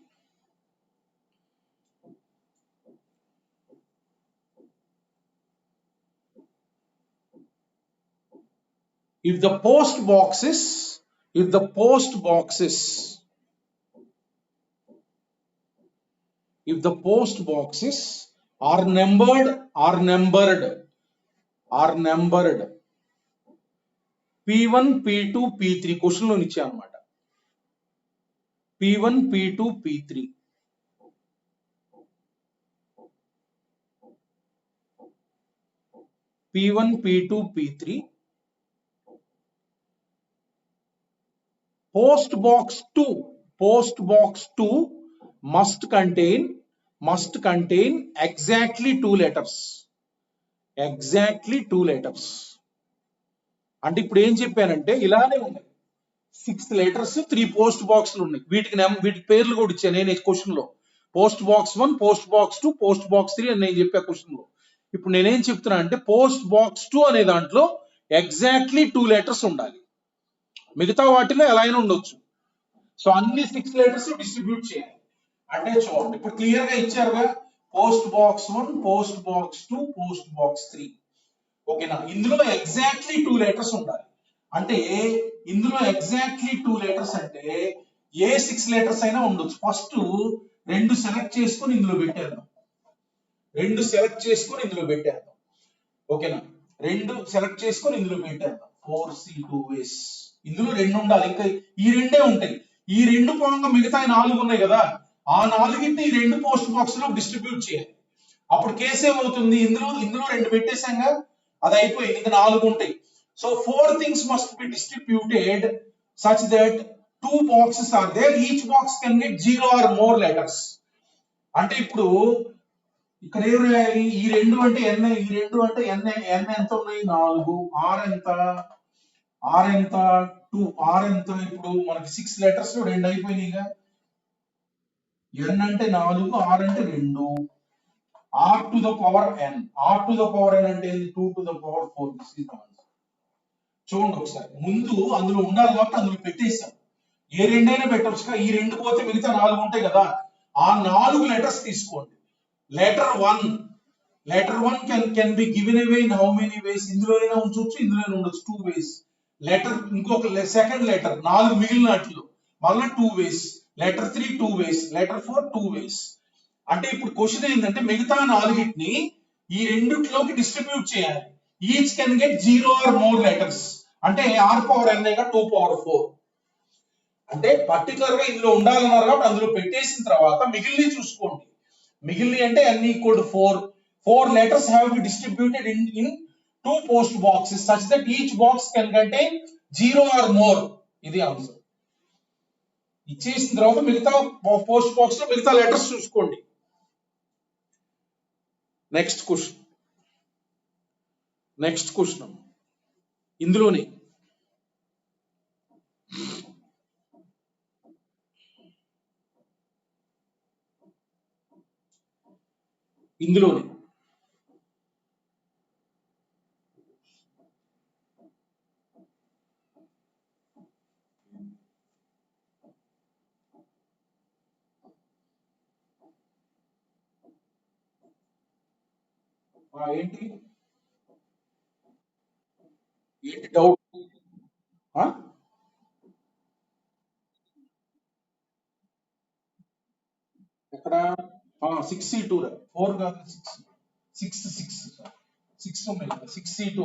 A: if the post boxes are numbered p1 p2 p3 question లో ఇచ్చా అన్నమాట. p1 p2 p3 p1 p2 p3 post box 2 must contain exactly 2 letters. అంటే ఇప్పుడు ఏం చెప్పానంటే ఇలానే ఉన్నాయి 6 లెటర్స్ 3 పోస్ట్ బాక్స్లు ఉన్నాయి. వీటికి పేర్లు కూడా ఇచ్చాను నేను క్వశ్చన్ లో. Post box 1, post box 2, post box 3 అని నేను చెప్పా క్వశ్చన్ లో. ఇప్పుడు నేనేం చెప్తున్నా అంటే పోస్ట్ బాక్స్ 2 అనే దాంట్లో ఎగ్జాక్ట్లీ 2 లెటర్స్ ఉండాలి. మిగతా వాటిలో ఎలా అయినా ఉండొచ్చు. సో అన్ని 6 లెటర్స్ డిస్ట్రిబ్యూట్ చేయాలి. అంటే చూడండి ఇప్పుడు క్లియర్ గా ఇచ్చారుగా, post box 1, post box 2, post box 3. ఓకేనా? ఇందులో ఎగ్జాక్ట్లీ 2 లెటర్స్ ఉండాలి. అంటే ఇందులో ఎగ్జాక్ట్లీ 2 లెటర్స్ అంటే ఏ 6 లెటర్స్ అయినా ఉండొచ్చు. ఫస్ట్ 2 సెలెక్ట్ చేసుకొని ఇందులో పెట్టేద్దాం. ఓకేనా? 2 సెలెక్ట్ చేసుకొని ఇందులో పెట్టేద్దాం. 4c2 వేస్ ఇందులో 2 ఉండాలి. ఇంకా ఈ 2 ఉంటాయి. ఈ 2 పోగా మిగతా 4 ఉన్నాయి కదా, ఆ 4ని ఈ 2 పోస్ట్ బాక్స్ లో డిస్ట్రిబ్యూట్ చేయాలి. అప్పుడు కేసు ఏమవుతుంది, ఇందులో 2 పెట్టేసాంగా, అది అయిపోయింది. ఇంకా 4 ఉంటాయి. So 4 things must be distributed such that 2 boxes are there. Each box can get 0 or more letters. అంటే ఇప్పుడు ఇక్కడ ఏం రాయాలి, ఈ 2 అంటే n, ఈ 2 అంటే n ఎంత ఉన్నాయి 4, r ఎంత 2, r ఎంత, ఇప్పుడు మనకి 6 లెటర్స్ 2 అయిపోయినాయిగా. n అంటే 4, r అంటే 2, r to the power n అంటే 2 to the power 4. చూడండి ఒకసారి, ముందు అందులో ఉండాలి కాబట్టి అందులో పెట్టేసాం. ఏ 2 అయినా పెట్టొచ్చుగా, ఈ 2 పోతే మిగతా 4 ఉంటాయి కదా, ఆ 4 లెటర్స్ తీసుకోండి. Letter 1 can be given away in how many ways? ఇందులో అయినా ఉంచొచ్చు, ఇందులో అయినా ఉండొచ్చు. 2 ways. లెటర్ ఇంకొక సెకండ్ లెటర్ 4 మిగిలిన వాటిలో మళ్ళీ 2 ways. Letter 3 2 ways. Letter 4 2 ways. అంటే ఇప్పుడు క్వశ్చన్ ఏంటంటే మిగతా 4ని ఈ రెండిట్లోకి డిస్ట్రిబ్యూట్ చేయాలి. Each can get 0 or more letters. అంటే r పవర్ n 2 పవర్ 4. అంటే పర్టికులర్ గా ఇందులో ఉండాలన్నారు కాబట్టి అందులో పెట్టేసిన తర్వాత మిగిలిన చూసుకోండి. మిగిలిన అంటే n equal to 4 letters have been distributed in 2 post boxes such that each box can contain 0 or more. ఇది ఆన్సర్. ఇచ్చేసిన తర్వాత మిగతా పోస్ట్ బాక్స్ లో మిగతా లెటర్స్ చూసుకోండి. నెక్స్ట్ క్వశ్చన్ ఇందులోనే ఏంటి ఏంటి డౌట్? ఎక్కడ 6C2 4 కాదు 6 ఉన్నాయి కదా 6C2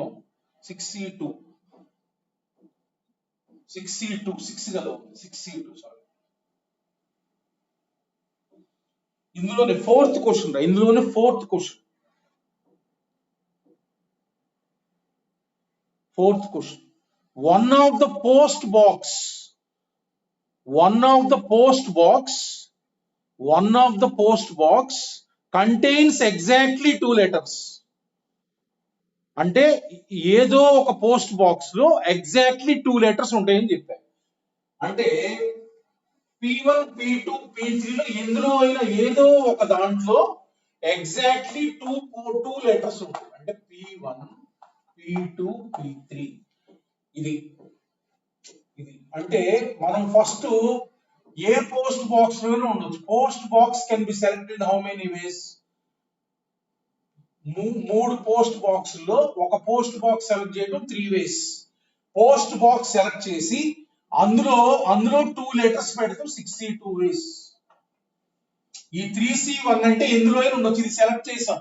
A: 6 కదా 6C2 సారీ. ఇందులోనే fourth question fourth question one of the post box one of the post box contains exactly 2 letters. అంటే ఏదో ఒక పోస్ట్ బాక్స్ లో ఎగ్జాక్ట్లీ 2 లెటర్స్ ఉంటాయని చెప్పారు. అంటే P1 P2 P3 లో ఎందులో అయినా ఏదో ఒక దాంట్లో ఎగ్జాక్ట్లీ టూ లెటర్స్ ఉంటాయి. అంటే P1 P2 P3 ఇది అంటే మనం ఫస్ట్ ఏ పోస్ట్ బాక్స్ లోనే ఉండొచ్చు. Post box can be selected how many ways? మూడు పోస్ట్ బాక్స్ లో ఒక పోస్ట్ బాక్స్ సెలెక్ట్ చేయడం 3 వేస్. పోస్ట్ బాక్స్ సెలెక్ట్ చేసి అందులో 2 లెటర్స్ పెడతాం 6C2 వేస్. ఈ 3C1 అంటే ఎందులో అయినా ఉండొచ్చు. ఇది సెలెక్ట్ చేసాం,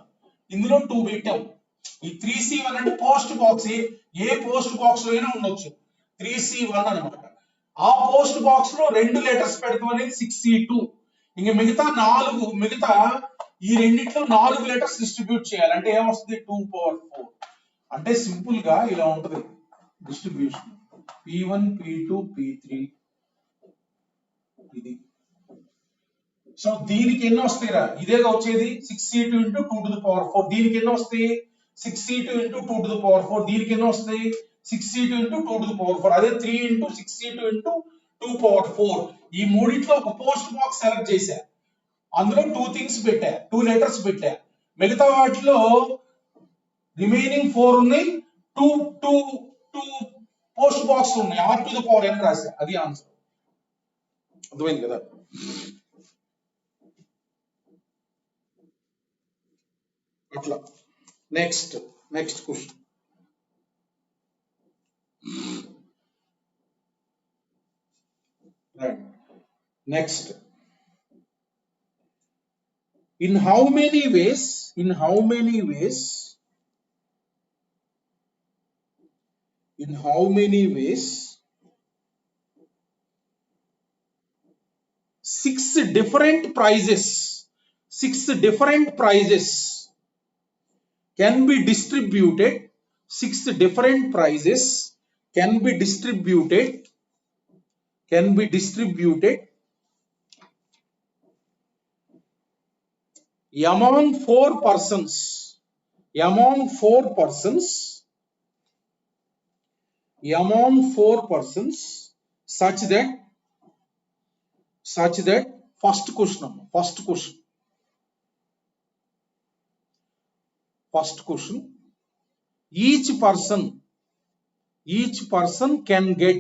A: ఇందులో 2 పెట్టాం. ఈ 3C1 అంటే పోస్ట్ బాక్స్ ఏ పోస్ట్ బాక్స్ లో అయినా ఉండొచ్చు 3C1 అనమాట. ఆ పోస్ట్ బాక్స్ లో 2 లెటర్స్ పెడతాం అనేది 6C2. ఇంక మిగతా ఈ రెండిట్లో 4 లెటర్స్ డిస్ట్రిబ్యూట్ చేయాలి. అంటే ఏమొస్తుంది 2/4. అంటే సింపుల్ గా ఇలా ఉంటది డిస్ట్రిబ్యూషన్. P1 P2 P3 ఇది. సో దీనికి ఎన్ని వస్తాయిరా? ఇదేగా వచ్చేది 6C2 × 2^4. దీనికి ఎన్ని వస్తాయి? 6C2 × 2^4. దీనికి ఎన్ని వస్తాయి? 6C2 × 2^4. అదే 3 × 6C2 × 2^4. ఈ మూడిట్లో ఒక పోస్ట్ బాక్స్ సెలెక్ట్ చేశా, అందులో 2 థింగ్స్ పెట్టా, 2 లెటర్స్ పెట్టా. మిగతా వాటిలో రిమైనింగ్ 4 ఉన్నాయి, 2 పోస్ట్ బాక్స్ ఉన్నాయి. R⁴ రాశా. అది ఆన్సర్. అర్థమైంది కదా? అట్లా. Next question. Next, in how many ways 6 different prices can be distributed? 6 different prices can be distributed among 4 persons such that first question, each person can get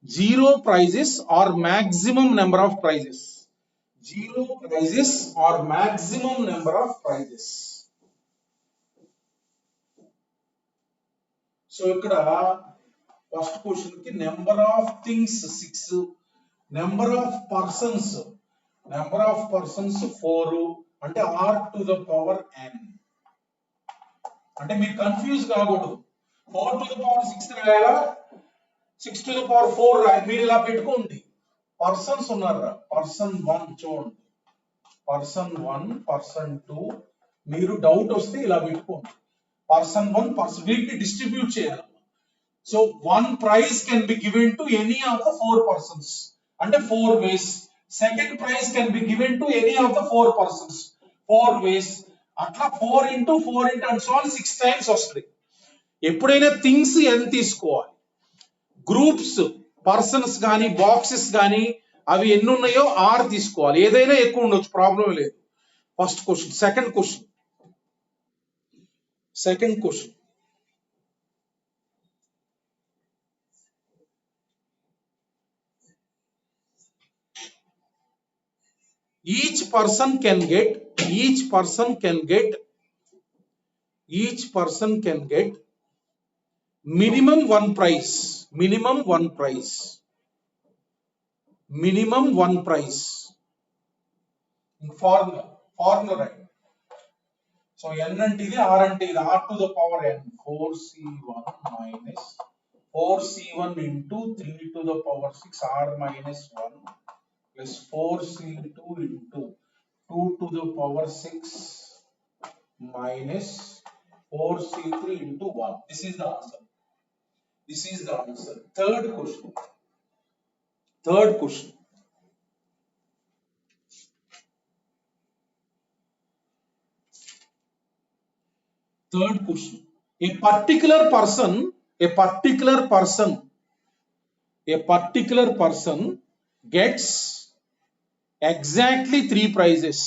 A: 0 prizes or maximum number of prizes. 0 prizes or maximum number of prizes. So ఇక్కడ first question కి number of things 6, number of persons 4. అంటే R⁴n. అంటే మీరు confuse కాకూడదు. 4⁴6 రాయాలా, 6⁴4 రాయాలి. మీరు ఇలా పెట్టుకోండి. పర్సన్స్ ఉన్నారా? పర్సన్ 1 చూడండి, పర్సన్ 1, పర్సన్ 2. మీరు డౌట్ వస్తే ఇలా పెట్టుకోండి. పర్సన్ 1, పర్సన్ వీటిని డిస్ట్రిబ్యూట్ చేయాలి. So 1 prize can be given to any of the 4 persons. అంటే 4 ways. Second prize can be given to any of the 4 persons 4 ways. అట్లా 4 × 4 × and so on 6 times వస్తుంది. ఎప్పుడైనా థింగ్స్ ఎంత తీసుకోవాలి? గ్రూప్స్, పర్సన్స్ కానీ boxes కానీ అవి ఎన్ని ఉన్నాయో 6 తీసుకోవాలి. ఏదైనా ఎక్కువ ఉండొచ్చు, ప్రాబ్లం లేదు. First question. Second question, each person can get minimum one price in formula right. So n అంటే ఇది r అంటే ఇది r to the power n 4c1 minus 4c1 into 3 to the power 6 r minus 1 plus 4c2 into 2 to the power 6 minus 4c3 into 1. This is the answer. Third question. A particular person gets exactly three prizes.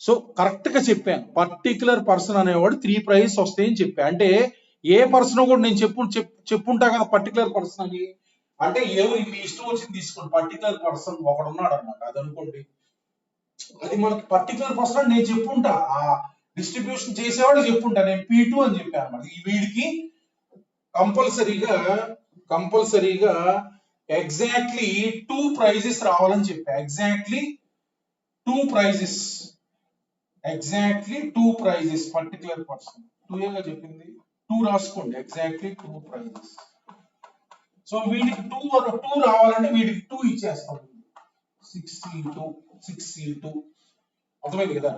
A: So correct గా చెప్పాను. Particular person అనేవాడు 3 prices వస్తాయని చెప్పా. అంటే ఏ person కూడా నేను చెప్పుంటా కదా particular person అని. అంటే ఎవరు మీ ఇష్టం వచ్చింది తీసుకోండి. పర్టికులర్ పర్సన్ ఒకడు ఉన్నాడు అనమాట, అది అనుకోండి. అది మనకి పర్టికులర్ పర్సన్ అని నేను చెప్పుంటా, ఆ డిస్ట్రిబ్యూషన్ చేసేవాడు చెప్పుంటా. నేను P2 అని చెప్పాను అనమాట. వీడికి కంపల్సరీగా ఎగ్జాక్ట్లీ 2 ప్రైజెస్ రావాలని చెప్పా. Exactly 2 prices particular person. 2 గా చెప్పింది 2 రాసుకోండి. Exactly 2 prices. సో వీడికి 2 రావాలంటే వీడికి 2 ఇచ్చేస్తాం. 6c2 అర్థమైంది కదా.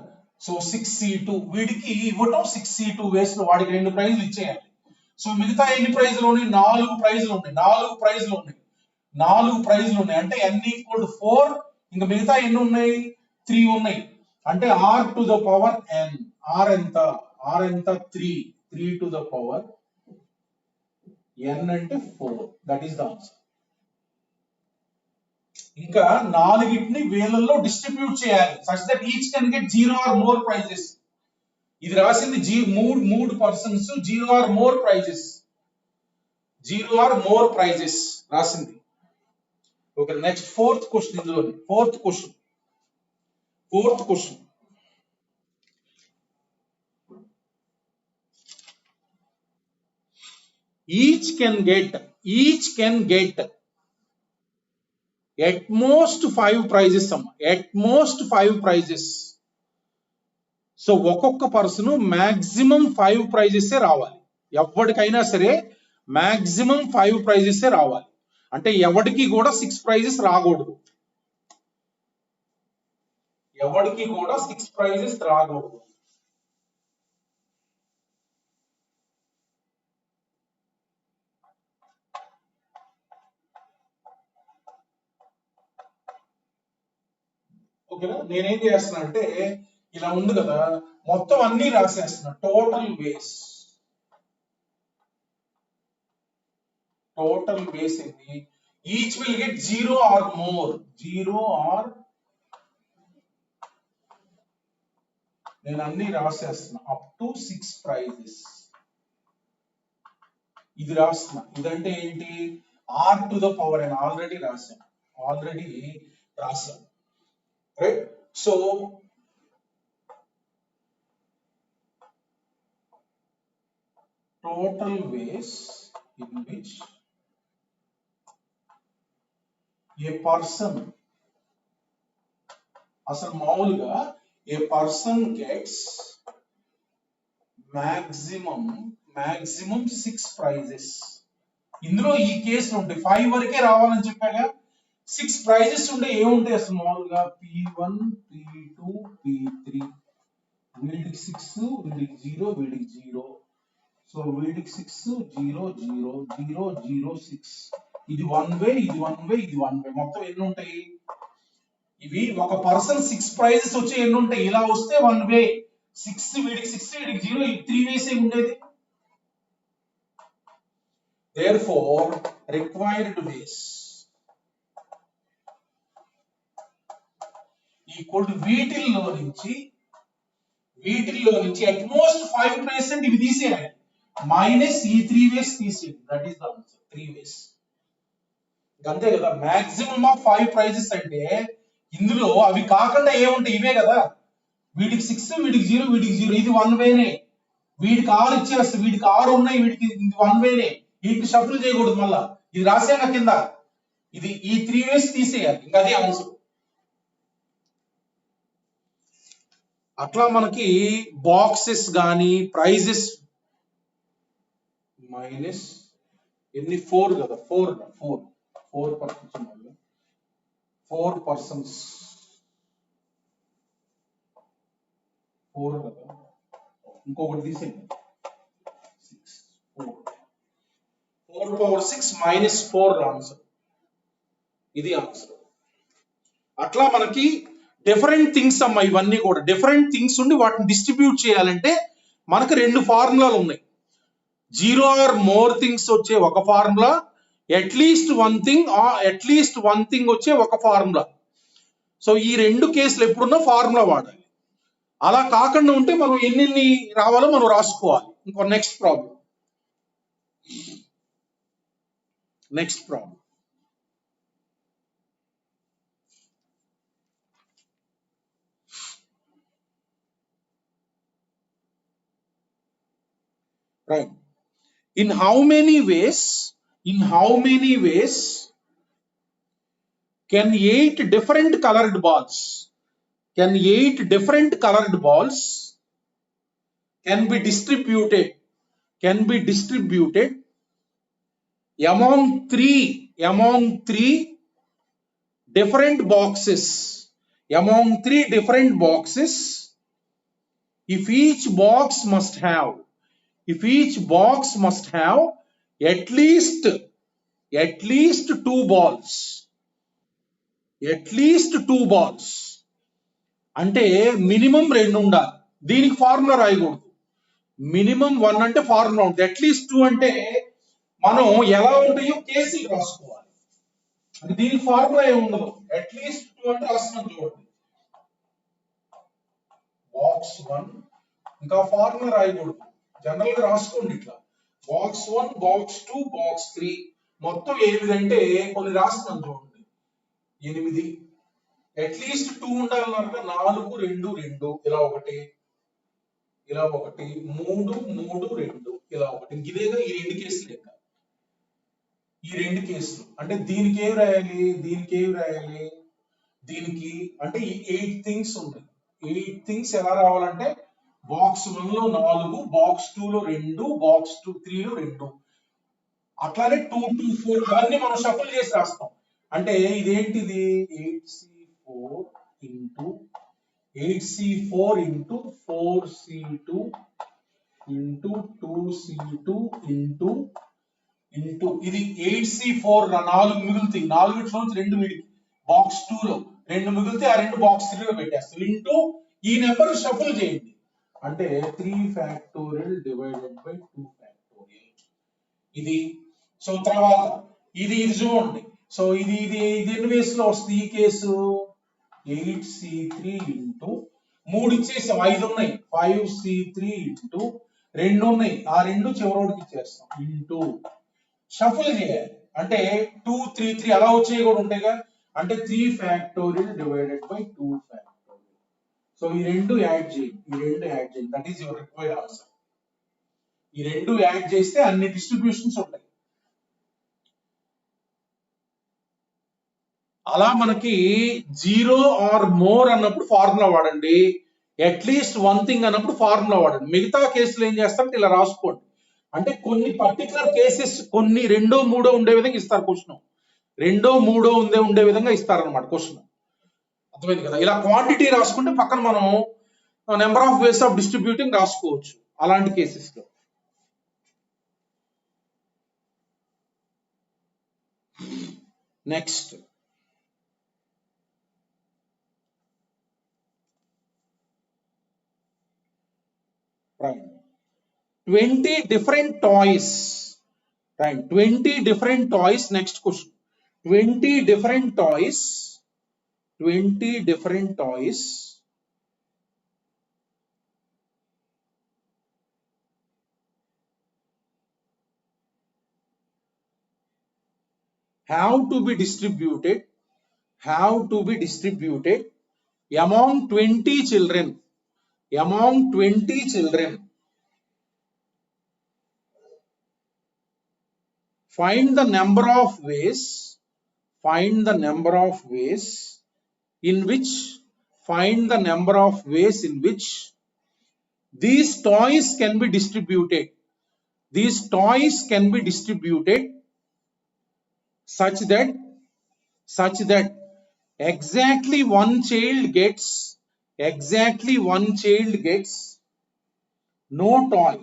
A: సో 6c2 వీడికి ఇవ్వటం 6c2 వేసిన వాడికి 2 ప్రైజులు ఇచ్చేయాలి. సో మిగతా ఎన్ని ప్రైజులు ఉన్నాయి? 4 ప్రైజులు ఉన్నాయి. అంటే n = 4. ఇంకా మిగతా ఎన్ని ఉన్నాయి? 3 ఉన్నాయి. అంటే r to the power n. r ఎంత 3 to the power n అంటే 4. That is the answer. ఇంకా 4ని వేలల్లో డిస్ట్రిబ్యూట్ చేయాలి such that each can get 0 or more prizes. ఇది రాసింది మూడు పర్సన్స్ 0 or more prizes రాసింది. Okay, next fourth question. ఇందులోని fourth question each can get at most 5 prizes. So ఒక్కొక్క పర్సన్ మాక్సిమం 5 ప్రైజెస్ రావాలి. ఎవరికైనా సరే మాక్సిమం 5 ప్రైజెస్ రావాలి. అంటే ఎవరికి కూడా 6 ప్రైజెస్ రాకూడదు. ఓకేనా. నేనేం చేస్తున్నా అంటే ఇలా ఉంది కదా, మొత్తం అన్ని రాసేస్తున్నా. టోటల్ వేస్ ఏంది? Each will get 0 or more. నేను అన్ని రాసేస్తున్నా అప్ టు 6 ప్రైజెస్. ఇది రాస్తున్నా. ఇదంటే ఏంటి? r to the power n. Already రాశాను. Right. So total ways in which a person, అసలు మామూలుగా a person gets maximum 6 prizes. ఇందులో ఈ కేసులు ఉంటాయి. 5 వరకే రావాలని చెప్పాగా. 6 ప్రైజెస్ ఉంటే ఏముంటాయి అసలు మామూలుగా? P1 P2 P3. వీడికి 6, వీడికి 0, వీడికి 0. సో వీడికి 6 0 0 0 0 6. ఇది 1 వే, ఇది 1 వే, ఇది 1 వే. మొత్తం ఎన్ని ఉంటాయి? ఇవి ఒక పర్సన్ 6 ప్రైజెస్ వచ్చి ఎన్ని ఉంటాయి? ఇలా వస్తే 1 వే. 6 వీడికి 6 వీడికి 0, 3 వేసే ఉండేది. therefore required ways equal to వీటిల్లో నుంచి at most 5% ఇవి తీసేయాలి. మైనస్ ఈ 3 వేస్ తీసేయండి. That is the answer. 3 వేస్. అంతే కదా, మాక్సిమం ఆఫ్ 5 ప్రైజెస్ అంటే ఇందులో అవి కాకుండా ఏముంటాయి, ఇవే కదా. వీడికి 6, వీడికి 0, వీడికి 0, ఇది 1 వేనే. వీడికి 6 ఇచ్చేస్తే వీడికి 6 ఉన్నాయి, వీడికి ఇది 1 వేనే. వీటిని షఫుల్ చేయకూడదు మళ్ళా. ఇది రాసేనా కింద, ఇది ఈ 3 వేస్ తీసేయాలి, ఇంకా అదే ఆన్సర్. అట్లా మనకి బాక్సెస్ కానీ ప్రైజెస్ మైనస్ ఎన్ని 4 కదా, 4 4 4 పర్సన్స్ 4 పర్సన్స్ 4 కదా, ఇంకొకటి తీసేయండి 6 4 పవర్ 6 మైనస్ 4 ఆన్సర్, ఇది ఆన్సర్. అట్లా మనకి డిఫరెంట్ థింగ్స్ అమ్మా, ఇవన్నీ కూడా డిఫరెంట్ థింగ్స్ ఉండి వాటిని డిస్ట్రిబ్యూట్ చేయాలంటే మనకు రెండు ఫార్ములాలు ఉన్నాయి. 0 ఆర్ మోర్ థింగ్స్ వచ్చే ఒక ఫార్ములా, అట్లీస్ట్ వన్ థింగ్ వచ్చే ఒక ఫార్ములా. సో ఈ రెండు కేసులు ఎప్పుడున్నా ఫార్ములా వాడాలి. అలా కాకుండా ఉంటే మనం ఎన్ని రావాలో మనం రాసుకోవాలి. ఇంకో next problem. Right. In how many ways can 8 different colored balls can be distributed among three different boxes if each box must have at least 2 balls. అంటే మినిమం 2 ఉండాలి. దీనికి ఫార్ములా రాయకూడదు. మినిమం 1 అంటే ఫార్ములా ఉంటుంది, అట్లీస్ట్ 2 అంటే మనం ఎలా ఉంటాయో కేసీ రాసుకోవాలి. అంటే దీనికి ఫార్ములా ఏమి ఉండదు, అట్లీస్ట్ 2 అంటే రాస్తున్నాం చూడండి, బాక్స్ 1. ఇంకా ఫార్ములా రాయకూడదు, జనరల్ గా రాసుకోండి ఇట్లా, బాక్స్ 1, బాక్స్ 2, బాక్స్ 3, మొత్తం 8 అంటే కొన్ని రాస్తున్నాం చూడండి, 8. అట్లీస్ట్ 2 ఉండాలన్నమాట. 4, 2, 2 ఇలా ఒకటి, 3, 3, 2 ఇలా ఒకటి. ఇదేగా ఈ రెండు కేసులు లెక్క. ఈ రెండు కేసులు అంటే దీనికి ఏం రాయాలి, దీనికి అంటే ఈ 8 థింగ్స్ ఉన్నాయి. 8 థింగ్స్ ఎలా రావాలంటే బాక్స్ 1 లో 4, బాక్స్ 2 లో 2, బాక్స్ 3 లో 2, అట్లానే 2, 2, 4 ఇవన్నీ మనం షఫుల్ చేసి రాస్తాం. అంటే ఇదేంటిది 8C4 into 4C2 into 2C2 into ఇది 8C4 4 మిగులుతాయి. 4 నుంచి 2 వీడికి బాక్స్ 2 లో 2 మిగిలితే ఆ 2 బాక్స్ 3 లో పెట్టేస్తాం. ఇంటూ ఈ నెంబర్ షఫుల్ చేయండి అంటే 3 ఫ్యాక్టోరియల్ డివైడెడ్ బై 2 ఫ్యాక్టోరియల్. ఇది సో తర్వాత ఇది చూడండి. సో ఇది ఎన్ని వేస్ లో వస్తుంది ఈ కేసు, 8C3 ఇంటూ 3 ఇచ్చేసాం, 5 ఉన్నాయి, 5C3 ఇంటూ 2 ఉన్నాయి, ఆ 2 చివరోడికి ఇచ్చేస్తాం ఇంటూ షఫుల్ చేయాలి. అంటే 2, 3, 3 అలా వచ్చేవి కూడా ఉంటాయిగా. అంటే 3 factorial divided by 2 factorial. So ఈ రెండు యాడ్ చేయండి, that is your required answer. ఈ రెండు యాడ్ చేస్తే అన్ని డిస్ట్రిబ్యూషన్స్ ఉంటాయి. అలా మనకి 0 ఆర్ మోర్ అన్నప్పుడు ఫార్ములా వాడండి, అట్లీస్ట్ 1 థింగ్ అన్నప్పుడు ఫార్ములా వాడండి. మిగతా కేసులు ఏం చేస్తారంటే ఇలా రాసుకోండి. అంటే కొన్ని పర్టికులర్ కేసెస్ కొన్ని 2, 3 ఉండే విధంగా ఇస్తారు క్వశ్చన్, 2, 3 ఉండే విధంగా ఇస్తారనమాట క్వశ్చన్. అర్థమైంది కదా. ఇలా క్వాంటిటీ రాసుకుంటే పక్కన మనం number of ways of distributing రాసుకోవచ్చు అలాంటి కేసెస్ లో. Next right 20 different toys, right 20 different toys. Next question, 20 different toys have to be distributed among 20 children. Find the number of ways in which these toys can be distributed. Such that exactly one child gets no toy.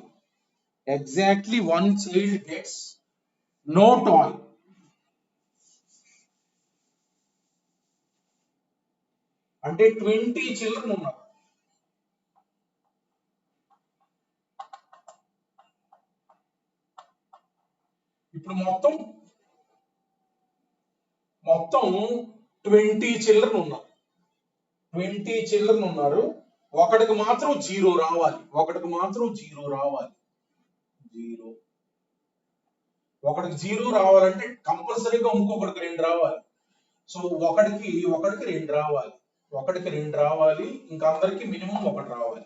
A: Exactly one child gets no toy. అంటే 20 children ఉన్నారు. ఇప్పుడు మొత్తం 20 children ఉన్నారు. ఒకడికి మాత్రం zero రావాలి. ఒకడికి zero రావాలంటే కంపల్సరీగా ఇంకొకటికి 2 రావాలి. సో ఒకడికి 2 రావాలి. ఇంకా అందరికి మినిమం 1 రావాలి.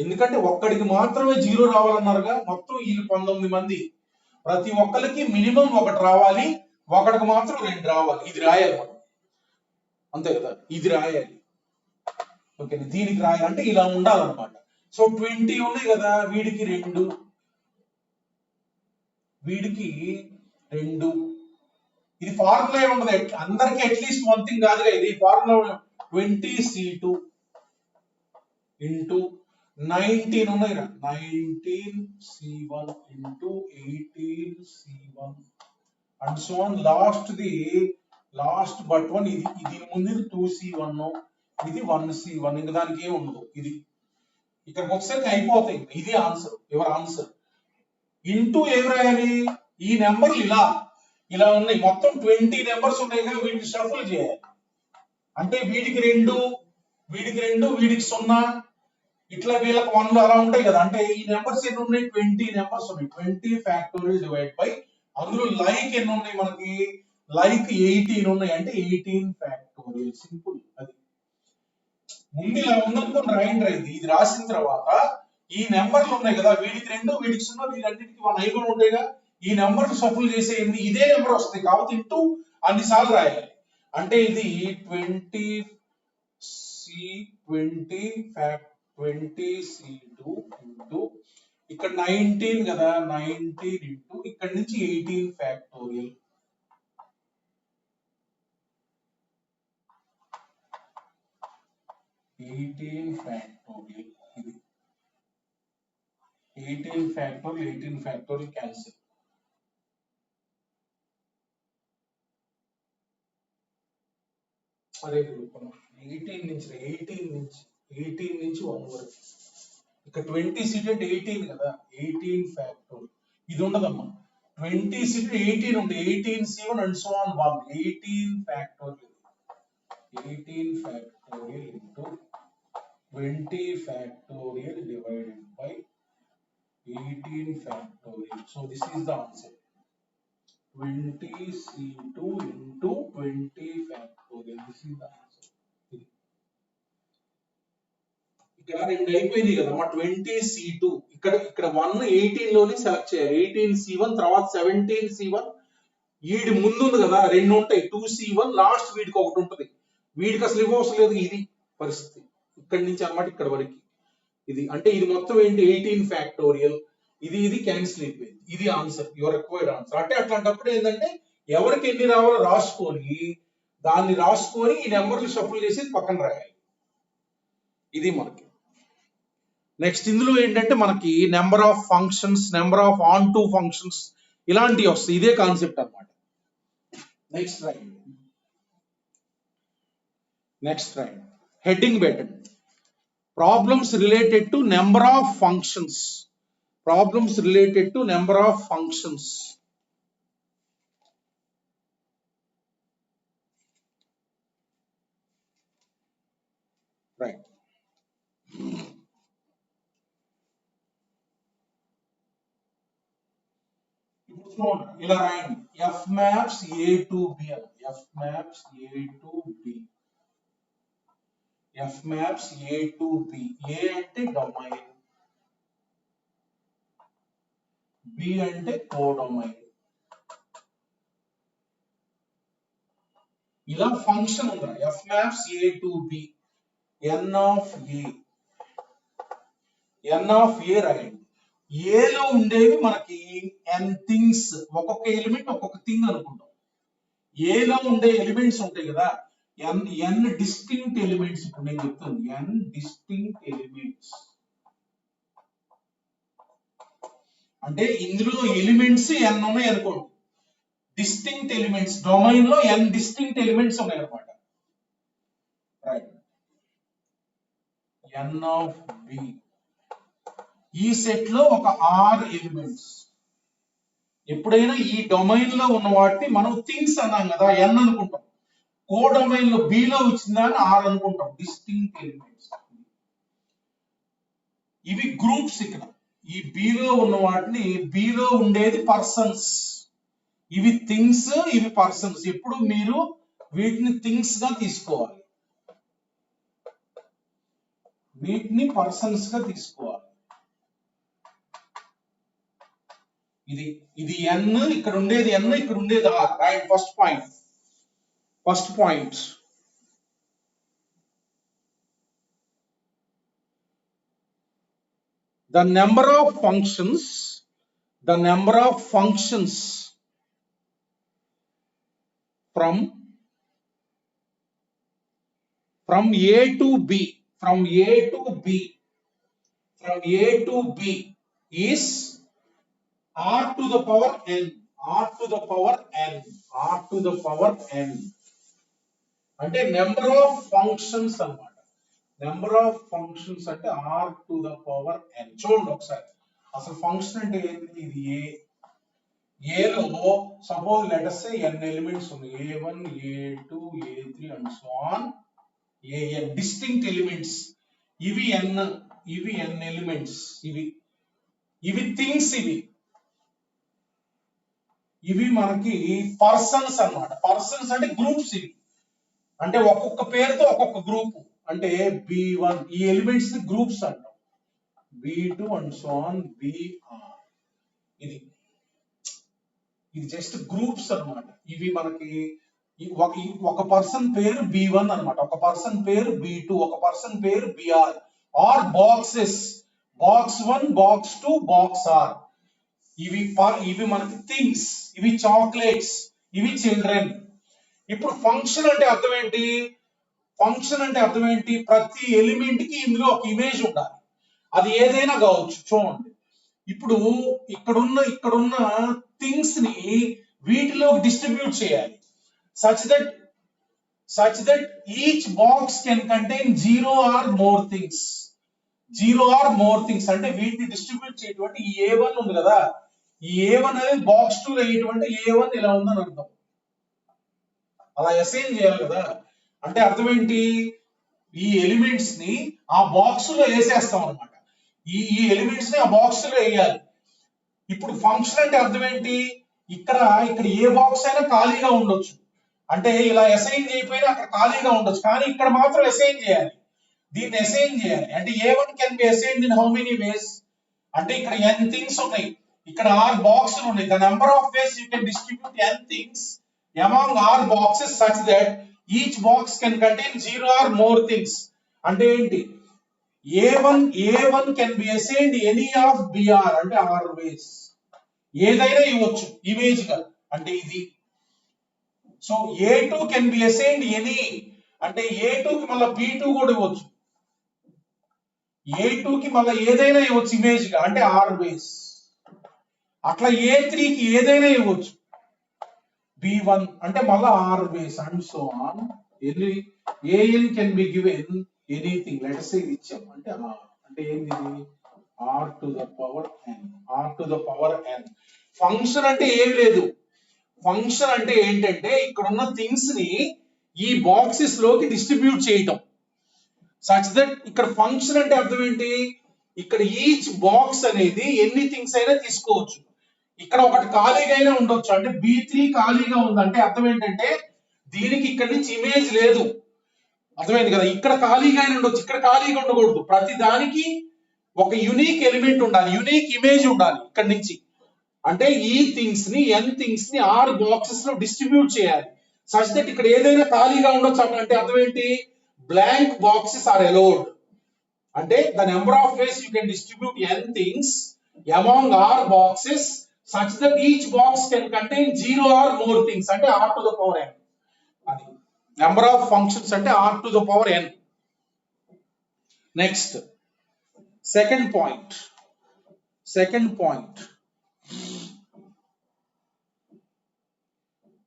A: ఎందుకంటే ఒక్కడికి మాత్రమే జీరో రావాలన్నారుగా. మొత్తం వీళ్ళు 19 మంది, ప్రతి ఒక్కరికి మినిమం 1 రావాలి, ఒకడికి మాత్రం 2 రావాలి. ఇది రాయాలి మనం, అంతే కదా, ఇది రాయాలి. ఓకే, దీనికి రాయాలంటే ఇలా ఉండాలన్నమాట. సో 20 ఉన్నాయి కదా, వీడికి 2, ఇది ఫార్ములా ఉండదు. అందరికి అట్లీస్ట్ వన్ థింగ్ కాదుగా, ఇది ఫార్ములా 20C2 ఇంటూ 19 ఉన్నాయి రా, 19C1 into 18C1 and so on. Last but one ఇది ముందు 2C1, ఇది 1C1, ఇంకా దానికి ఏమి ఉండదు. ఇది ఇక్కడికి వచ్చేసరికి అయిపోతాయి. ఇది ఆన్సర్, యువర్ ఆన్సర్. ఇంటూ ఏం రాయాలి, ఈ నెంబర్లు ఇలా ఉన్నాయి. మొత్తం 20 నెంబర్స్ ఉన్నాయి కదా, వీటిని షఫుల్ చేయాలి. అంటే వీడికి 2, వీడికి 0, ఇట్లా వీళ్ళకి 1 అలా ఉంటాయి కదా. అంటే ఈ నెంబర్స్ ఎన్ని ఉన్నాయి, 20 నెంబర్స్ ఉన్నాయి. 20 ఫ్యాక్టోరియల్ డివైడ్ బై, అందులో లైక్ ఎన్ని ఉన్నాయి మనకి, లైక్ 18 ఉన్నాయి. అంటే 18 ఫ్యాక్టోరియల్. సింపుల్. అది ముందు ఇలా ఉందనుకోని రాయండి. ఇది రాసిన తర్వాత ఈ నెంబర్లు ఉన్నాయి కదా, వీడికి 2, వీడికి 0, వీళ్ళన్నిటికీ 1 ఐదు ఉంటాయిగా. ఈ నెంబర్ షఫుల్ చేసేయండి, ఇదే నెంబర్ వస్తుంది కాబట్టి ఇంటూ అన్నిసార్లు రాయాలి. అంటే ఇది 20C2 ఇంటూ ఇక్కడ 19 కదా, 19 ఇంటూ ఇక్కడ నుంచి 18 ఫ్యాక్టోరియల్. ఇది 18 ఫ్యాక్టోరియల్ క్యాన్సిల్. అదే 18 నుంచి 1 వరకు. ఇక 20 సీట్ అంటే 18 కదా, 18 ఫ్యాక్టోరియల్. ఇది ఉండదమ్మా, 20 సీట్ 18 ఉంటే 18C1 and so on 1. 18 factorial into 20 factorial divided by 18 factorial. So this is the answer. 20C2 into 20 factorial. This is the answer. ఇక్కడ 2 అయిపోయింది కదా, 20C2 ఇక్కడ 1 18 లోనే సెలెక్ట్ చేయాలి. 18C1 తర్వాత 17C1, వీడి ముందు ఉంది కదా 2 ఉంటాయి, 2C1, లాస్ట్ వీడికి ఒకటి ఉంటుంది. వీడికి అసలు ఇవ్వవసరం లేదు. ఇది పరిస్థితి ఇక్కడి నుంచి అన్నమాట, ఇక్కడ వరకు. ఇది అంటే ఇది మొత్తం ఏంటి, 18 ఫ్యాక్టోరియల్. ఇది క్యాన్సిల్ అయిపోయింది. ఇది ఆన్సర్, యువర్ రిక్వైర్డ్ ఆన్సర్. అంటే అట్లాంటప్పుడు ఏంటంటే ఎవరికి ఎన్ని రావాలో దాన్ని రాసుకొని ఈ నెంబర్లు షఫుల్ చేసి పక్కన రాయాలి. ఇది మనకి నెక్స్ట్. ఇందులో ఏంటంటే మనకి number of functions, number of onto functions ఇలాంటివి వస్తాయి. ఇదే కాన్సెప్ట్ అన్నమాట. నెక్స్ట్ రైట్ హెడ్డింగ్ పెట్టండి, problems related to number of functions. Right. ఇలా రాయండి, F maps A to B అని. F maps A to B, F maps A to B. A అంటే domain, B అంటే కోడొమైన్. ఇలా ఫంక్షన్ ఉందా, F maps A to B, N of A, N of A రాయండి. ఏలో ఉండేవి మనకి ఎన్ things, ఒక్కొక్క ఎలిమెంట్ ఒక్కొక్క థింగ్ అనుకుంటాం. ఏలో ఉండే ఎలిమెంట్స్ ఉంటాయి కదా, ఎన్ ఎన్ డిస్టింక్ట్ ఎలిమెంట్స్. ఇప్పుడు నేను చెప్తాను, ఎన్ డిస్టింక్ట్ ఎలిమెంట్స్ అంటే ఇందులో ఎలిమెంట్స్ ఎన్ ఉన్నాయి అనుకోండి. డిస్టింక్ట్ ఎలిమెంట్స్, డొమైన్ లో ఎన్ డిస్టింక్ట్ ఎలిమెంట్స్ ఉన్నాయి అనమాట. Right, N of B. ఈ సెట్ లో ఒక ఆర్ ఎలిమెంట్స్. ఎప్పుడైనా ఈ డొమైన్ లో ఉన్న వాటిని మనం థింగ్స్ అన్నాం కదా, ఎన్ అనుకుంటాం. కో డొమైన్ లో బి లో వచ్చిందని ఆర్ అనుకుంటాం, డిస్టింక్ట్ ఎలిమెంట్స్. ఇవి గ్రూప్స్. ఇక్కడ ఈ బి లో ఉన్న వాటిని, బి లో ఉండేది పర్సన్స్. ఇవి థింగ్స్, ఇవి పర్సన్స్. ఎప్పుడు మీరు వీటిని థింగ్స్ గా తీసుకోవాలి, వీటిని పర్సన్స్ గా తీసుకోవాలి. ఇది ఎన్, ఇక్కడ ఉండేది ఎన్, ఇక్కడ ఉండేది R. Right, first point. First point, the number of functions from A to B, from A to B is r to the power n, r to the power n, r to the power n. అంటే number of functions అన్నమాట. Number of functions అంటే r to the power n. చూడండి ఒకసారి, అసలు function అంటే ఏంటి? ఇది ఏలో suppose let us say n elements ఉన్నాయి, a1 a2 a3 and so on an distinct elements. ఇవి n ఎలిమెంట్స్. ఇవి థింగ్స్. ఇవి మనకి పర్సన్స్ అన్నమాట. పర్సన్స్ అంటే గ్రూప్స్. ఇవి అంటే ఒక్కొక్క పేరుతో ఒక్కొక్క గ్రూప్. అంటే B1, ఈ ఎలిమెంట్స్ ని గ్రూప్స్ అంటాం. B2 and so on Br. ఇది జస్ట్ గ్రూప్స్ అన్నమాట. ఇవి మనకి ఒక పర్సన్ పేరు B1 అన్నమాట, ఒక పర్సన్ పేరు B2, ఒక పర్సన్ పేరు Br. R boxes, box 1, box 2, box R. ఇవి మనకి థింగ్స్. ఇవి చాక్లెట్స్, ఇవి చిల్డ్రన్. ఇప్పుడు ఫంక్షన్ అంటే అర్థం ఏంటి? ఫంక్షన్ అంటే అర్థం ఏంటి? ప్రతి ఎలిమెంట్ కి ఇందులో ఒక ఇమేజ్ ఉండాలి. అది ఏదైనా కావచ్చు. చూడండి, ఇప్పుడు ఇక్కడున్న థింగ్స్ ని వీటిలో డిస్ట్రిబ్యూట్ చేయాలి. Such that each box can contain 0 or more things. 0 or more things అంటే వీటిని డిస్ట్రిబ్యూట్ చేయటువంటి ఈ A1 ఉంది కదా, ఈ A1 అనేది బాక్స్ 2 లో వేయటువంటి A1 ఇలా ఉందని అర్థం. అలా అసైన్ చేయాలి కదా. అంటే అర్థం ఏంటి? ఈ ఎలిమెంట్స్ ని ఆ బాక్స్ లో వేసేస్తాం అనమాట. ఈ ఎలిమెంట్స్ ని ఆ బాక్స్ లో వేయాలి. ఇప్పుడు ఫంక్షన్ అంటే అర్థం ఏంటి? ఇక్కడ ఏ బాక్స్ అయినా ఖాళీగా ఉండొచ్చు. అంటే ఇలా అసైన్ చేయకపోయినా అక్కడ ఖాళీగా ఉండొచ్చు, కానీ ఇక్కడ మాత్రం అసైన్ చేయాలి. దీన్ని అసైన్ చేయాలి. అంటే A1 can be assigned in how many ways? అంటే ఇక్కడ n థింగ్స్ ఉన్నాయి, ఇక్కడ r బాక్సులు ఉన్నాయి. The number of ways you can distribute n things among r boxes such that each box can contain 0 or more things. అంటే ఏంటి? A1 can be assigned any of Br అంటే r ways. ఏదైనా ఇవ్వచ్చు image గా, అంటే ఇది. So A2 can be assigned any, అంటే A2 కి మళ్ళీ B2 కూడా ఇవ్వచ్చు. A2 కి మళ్ళీ ఏదైనా ఇవ్వచ్చు ఇమేజ్ గా, అంటే r ways. అట్లా A3 కి ఏదైనా ఇవ్వచ్చు. B1 అంటే మళ్ళా r ways and so on. An can be given anything. Let us say ఇచ్చాం అంటే అంటే ఏంది? r to the power n, r to the power n. Function అంటే ఏం లేదు. ఫంక్షన్ అంటే ఏంటంటే ఇక్కడ ఉన్న థింగ్స్ ని ఈ బాక్సెస్ లోకి డిస్ట్రిబ్యూట్ చేయటం. సచ్ దట్ ఇక్కడ ఫంక్షన్ అంటే అర్థం ఏంటి? ఇక్కడ ఈచ్ బాక్స్ అనేది ఎన్ని థింగ్స్ అయినా తీసుకోవచ్చు. ఇక్కడ ఒకటి ఖాళీగా అయినా ఉండొచ్చు. అంటే B3 ఖాళీగా ఉంది అంటే అర్థం ఏంటంటే దీనికి ఇక్కడ నుంచి ఇమేజ్ లేదు. అర్థమైంది కదా? ఇక్కడ ఖాళీగా అయినా ఉండొచ్చు, ఇక్కడ ఖాళీగా ఉండకూడదు. ప్రతి దానికి ఒక యునిక్ ఎలిమెంట్ ఉండాలి, యునిక్ ఇమేజ్ ఉండాలి ఇక్కడ నుంచి. అంటే ఈ థింగ్స్ ని థింగ్స్ ని ఆర్ బాక్సెస్ లో డిస్ట్రిబ్యూట్ చేయాలి. సచ్ దట్ ఇక్కడ ఏదైనా ఖాళీగా ఉండొచ్చు అంటే అర్థం ఏంటి? Blank boxes are allowed. అంటే the number of ways you can distribute things among r boxes such that each box can contain 0 or more things అంటే r to the power n. అది number of functions అంటే r to the power n. Next, second point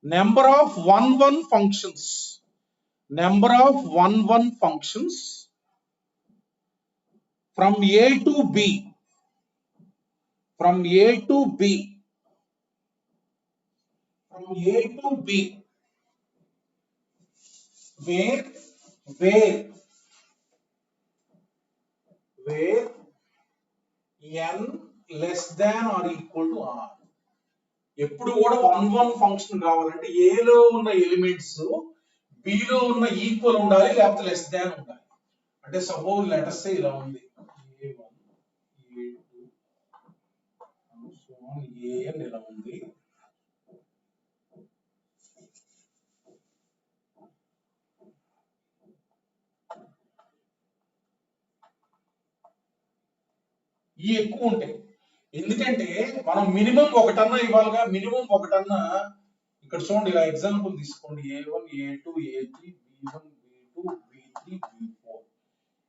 A: number of 1 functions from A to B where n less than or equal to r. ఎప్పుడు కూడా 1 function కావాలంటే A లో ఉన్న elements B లో ఉన్న equal ఉండాలి, లేకపోతే లెస్ దాన్ ఉండాలి. అంటే సపోజ్ లెట్ us say ఇలా ఉంది A1 A2 so on AN ఇలా ఉంది. ఈ ఎక్కువ ఉంటాయి. ఎందుకంటే మనం మినిమం ఒకటన్నా ఇవ్వాలిగా, మినిమం ఒకటన్నా. ఇక్కడ చూడండి, ఇలా ఎగ్జాంపుల్ తీసుకోండి, A1 A2 A3 B1 B2 B3 B4.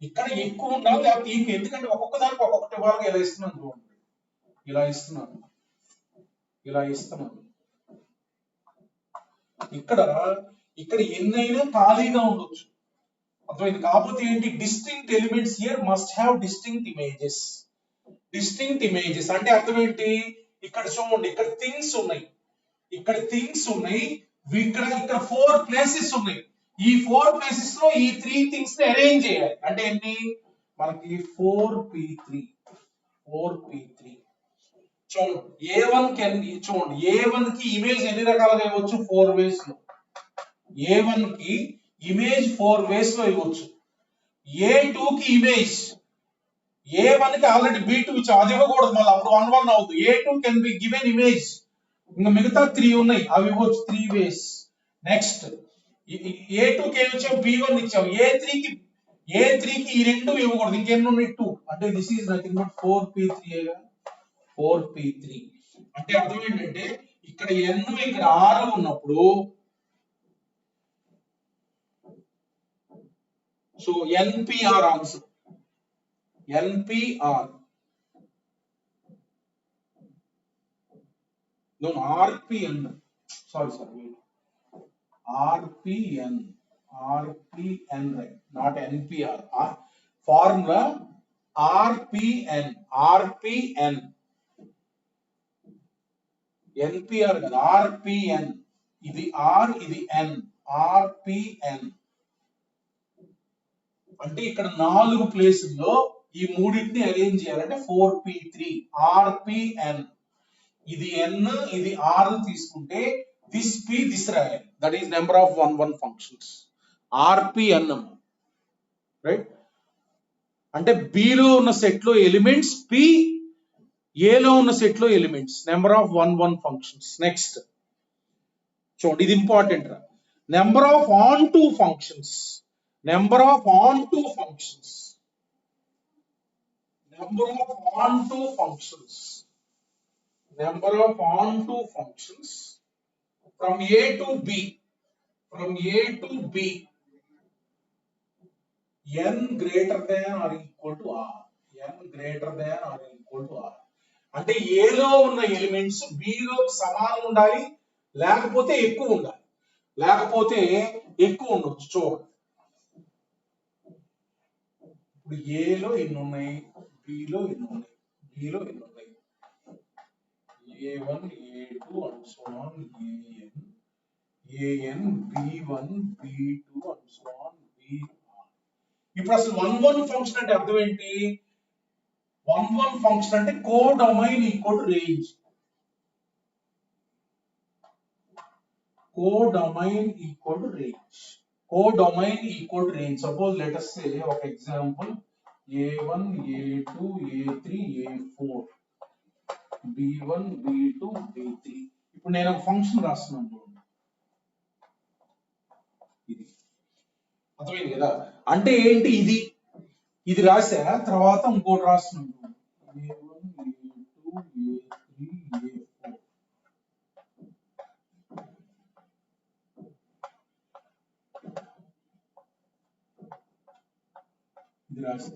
A: ఇక్కడ ఎక్కువ ఉండాలి, లేకపోతే ఎందుకంటే ఒక్కొక్క దానికి ఒక్కొక్కటి ఇవ్వాలిగా. ఇలా ఇస్తున్నాను చూడండి, ఇలా ఇస్తున్నాను. ఇక్కడ ఎన్నైనా ఖాళీగా ఉండొచ్చు. అర్థమైంది? కాకపోతే ఏంటి, distinct elements here must have distinct images. అంటే అర్థం ఏంటి, ఇక్కడ చూడండి, ఇక్కడ థింగ్స్ ఉన్నాయి, ఇక్కడ 4 ప్లేసెస్ ఉన్నాయి. ఈ 4 ప్లేసెస్ లో ఈ 3 థింగ్స్ ని అరేంజ్ చేయాలి. అంటే ఏంటి, మనకి 4p3 చూడండి. A1 కి ఇమేజ్ ఎన్ని రకాలుగా ఇవ్వచ్చు? 4 వేస్ లో. A1 కి ఇమేజ్ 4 వేస్ లో ఇవ్వచ్చు. A2 కి ఇమేజ్, A1 కి ఆల్రెడీ B2 ఇచ్చాం, అది ఇవ్వకూడదు, మళ్ళీ అప్పుడు 1 అవుతుంది. A2 can be given image. ఇంకా మిగతా 3 ఉన్నాయి, అవి ఇవ్వచ్చు 3 వేస్. నెక్స్ట్ A2 కి ఏమి ఇచ్చాం? B1 ఇచ్చాం. A3 కి ఈ రెండు ఇవ్వకూడదు, ఇంకెన్ని ఉన్నాయి? 2. అంటే this is nothing but 4p3. అంటే అర్థం ఏంటంటే ఇక్కడ n ఇక్కడ 6 ఉన్నప్పుడు so NPR answer. NPR. No, RPN. Sorry. RPN, right? Not NPR. Formula RPN. NPR కదా, RPN. ఇది R, ఇది N. RPN. అంటే ఇక్కడ 4 ప్లేసుల్లో ఈ మూడింటిని అరేంజ్ చేయాలంటే 4p3 RPN. ఇది n, ఇది r తీసుకుంటే దిస్ p దిస్ రాయాలి. That is number of 1 functions. RPN, right? అంటే B లో ఉన్న సెట్ లో ఎలిమెంట్స్, P A లో ఉన్న సెట్ లో elements, number of 1 functions. Next చూడండి, ఇది ఇంపార్టెంట్ రా. Number of onto functions. Number of onto functions from A to B n greater than or equal to r. అంటే A లో ఉన్న elements B లో సమానం ఉండాలి, లేకపోతే ఎక్కువ ఉండాలి, లేకపోతే ఎక్కువ ఉండొచ్చు. చూడండి, ఇప్పుడు A లో ఎన్ని ఉన్నాయి, B లో ఎన్ని ఉన్నాయి, A1 A2 and so on AN B1 B2 and so on BR. ఇప్పుడు అసలు 1 ఫంక్షన్ అంటే అర్థం ఏంటి? 1 ఫంక్షన్ అంటే codomain equal to range. codomain equal to range. Codomain equal to range. Suppose let us say of example a1, a2, a3, a4, b1, b2, b3. ఇప్పుడు నేను ఒక function రాస్తున్నాను. ఇది అర్థమైంది కదా? అంటే ఏంటి? ఇది రాసా, తర్వాత ఇంకోటి రాస్తున్నాను. a1, a2, a3, a4. ఇది రాసా.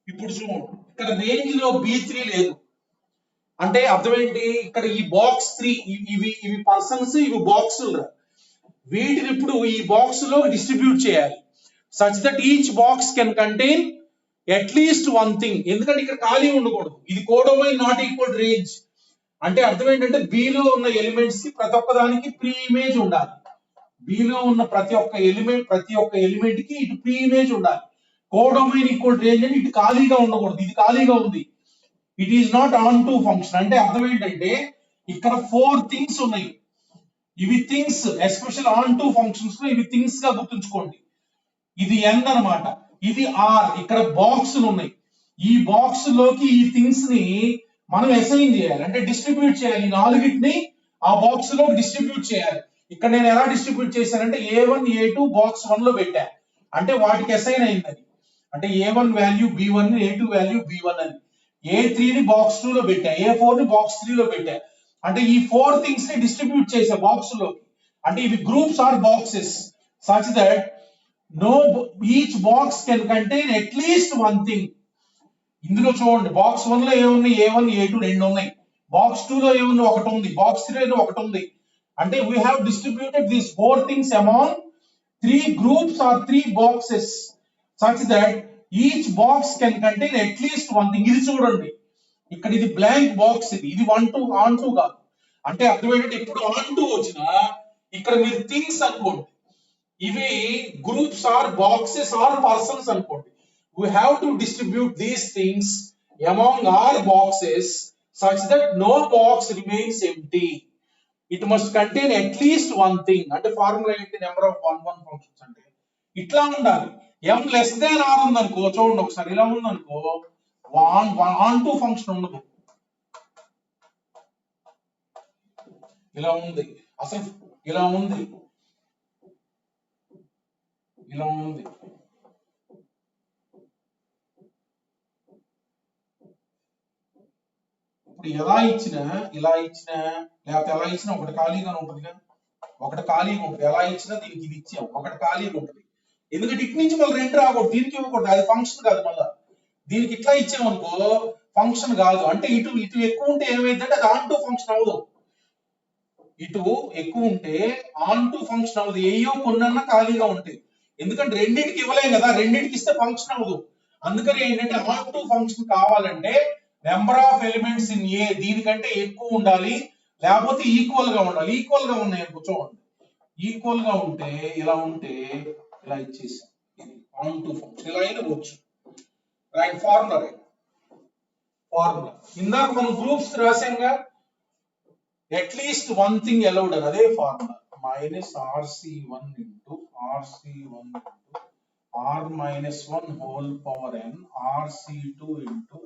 A: ఇప్పుడు చూడు, ఇక్కడ రేంజ్ లో b3 లేదు. అంటే అర్థం ఏంటి? ఇక్కడ ఈ బాక్స్ 3 ఇవి పర్సన్స్, ఇవి బాక్సులు. వీటిని ఇప్పుడు ఈ బాక్స్ లో డిస్ట్రిబ్యూట్ చేయాలి. Such that each box can contain at least one thing. ఎందుకంటే ఇక్కడ ఖాళీ ఉండకూడదు. ఇది కోడోమైన్ నాట్ ఈక్వల్ రేంజ్. అంటే అర్థం ఏంటంటే బిలో ఉన్న ఎలిమెంట్స్ కి ప్రతి ఒక్క దానికి ప్రీ ఇమేజ్ ఉండాలి. బిలో ఉన్న ప్రతి ఒక్క ఎలిమెంట్ కి ఇటు ప్రీ ఇమేజ్ ఉండాలి. కోడోమైన్ ఈక్వల్ రేంజ్ అంటే ఇటు ఖాళీగా ఉండకూడదు. ఇది ఖాళీగా ఉంది. It is not onto function. అంటే అర్థం ఏంటంటే ఇక్కడ 4 థింగ్స్ ఉన్నాయి. ఇవి things, special onto functions లో ఇవి థింగ్స్ గా గుర్తుంచుకోండి. ఇది n అన్నమాట, ఇది r. ఇక్కడ బాక్సులు ఉన్నాయి. ఈ బాక్స్ లోకి ఈ థింగ్స్ ని మనం అసైన్ చేయాలి, అంటే డిస్ట్రిబ్యూట్ చేయాలి. ఈ 4ని ఆ బాక్స్ లో డిస్ట్రిబ్యూట్ చేయాలి. ఇక్కడ నేను ఎలా డిస్ట్రిబ్యూట్ చేశానంటే a1, a2 బాక్స్ 1 లో పెట్టా, అంటే వాటికి అసైన్ అయింది. అంటే a1 value b1, a2 value b1 అని. a3 ని బాక్స్ 2 లో పెట్టా, a4 ని బాక్స్ 3 లో పెట్టా. అంటే ఈ 4 థింగ్స్ ని డిస్ట్రిబ్యూట్ చేసే బాక్స్ లోకి. అంటే ఇవి groups or boxes such that each box can contain at least one thing. ఇందులో చూడండి, బాక్స్ 1 లో ఏమున్నాయి? a1, a2 రెండు ఉన్నాయి. బాక్స్ 2 లో ఏముంది? ఒకటి ఉంది. బాక్స్ 3 లో ఒకటి ఉంది. అంటే we have distributed these 4 things among 3 groups or 3 boxes such that each box can contain at least one thing. ఇది చూడండి, ఇక్కడ ఇది బ్లాంక్ బాక్స్. ఇది 1 to ఆన్ టు కాదు. అంటే అర్థం ఏంటంటే ఇప్పుడు ఆన్ టు వచ్చినా ఇక్కడ మీరు థింగ్స్ అనుకోండి, ఇవి groups or boxes or persons అనుకోండి. we have to distribute these things among our boxes such that no box remains empty. It must contain at least one thing. అంటే ఫార్ములా ఏంటి? Number of 1 functions అంటే ఇట్లా ఉండాలి. m less than r ఉందనుకో, చూడండి ఒకసారి ఇలా ఉందనుకో, ఆన్ టు ఫంక్షన్ ఉండదు. ఇలా ఉంది, అసలు ఇలా ఉంది. ఇప్పుడు ఇలా ఇచ్చినా లేకపోతే ఎలా ఇచ్చినా ఒకటి ఖాళీగానే ఉంటుంది కదా. ఒకటి ఖాళీగా ఉంటుంది. ఎలా ఇచ్చినా దీనికి ఇది ఇచ్చాం, ఒకటి ఖాళీగా ఉంటుంది. ఎందుకంటే ఇటు నుంచి మళ్ళీ రెండు రాకూడదు, దీనికి ఇవ్వకూడదు. అది ఫంక్షన్ కాదు. మళ్ళా దీనికి ఇట్లా ఇచ్చామనుకో ఫంక్షన్ కాదు. అంటే ఇటు ఎక్కువ ఉంటే ఏమైందంటే అది ఆన్ టు ఫంక్షన్ అవ్వదు. ఇటు ఎక్కువ ఉంటే ఆన్ టు ఫంక్షన్ అవ్వదు. ఏయో కొన్నన్నా ఖాళీగా ఉంటాయి. ఎందుకంటే రెండింటికి ఇవ్వలేం కదా, రెండింటికి ఇస్తే ఫంక్షన్ అవ్వదు. అందుకని ఏంటంటే ఆన్ టు ఫంక్షన్ కావాలంటే నెంబర్ ఆఫ్ ఎలిమెంట్స్ ఇన్ ఏ దీనికంటే ఎక్కువ ఉండాలి, లేకపోతే ఈక్వల్ గా ఉండాలి. ఈక్వల్ గా ఉన్నాయి అనుకో, చూడండి, ఈక్వల్ గా ఉంటే ఇలా ఇచ్చేసాం. ఇది ఆన్ టు ఫంక్షన్. ఇలా అయినా వచ్చు. రైట్, ఫార్ములా ఇందాక మనం గ్రూప్స్ రాసాంగా, అట్లీస్ట్ వన్ థింగ్ అలౌడ్ అని. అదే formula, -rc1 into rc1 into r minus 1 whole power n rc2 into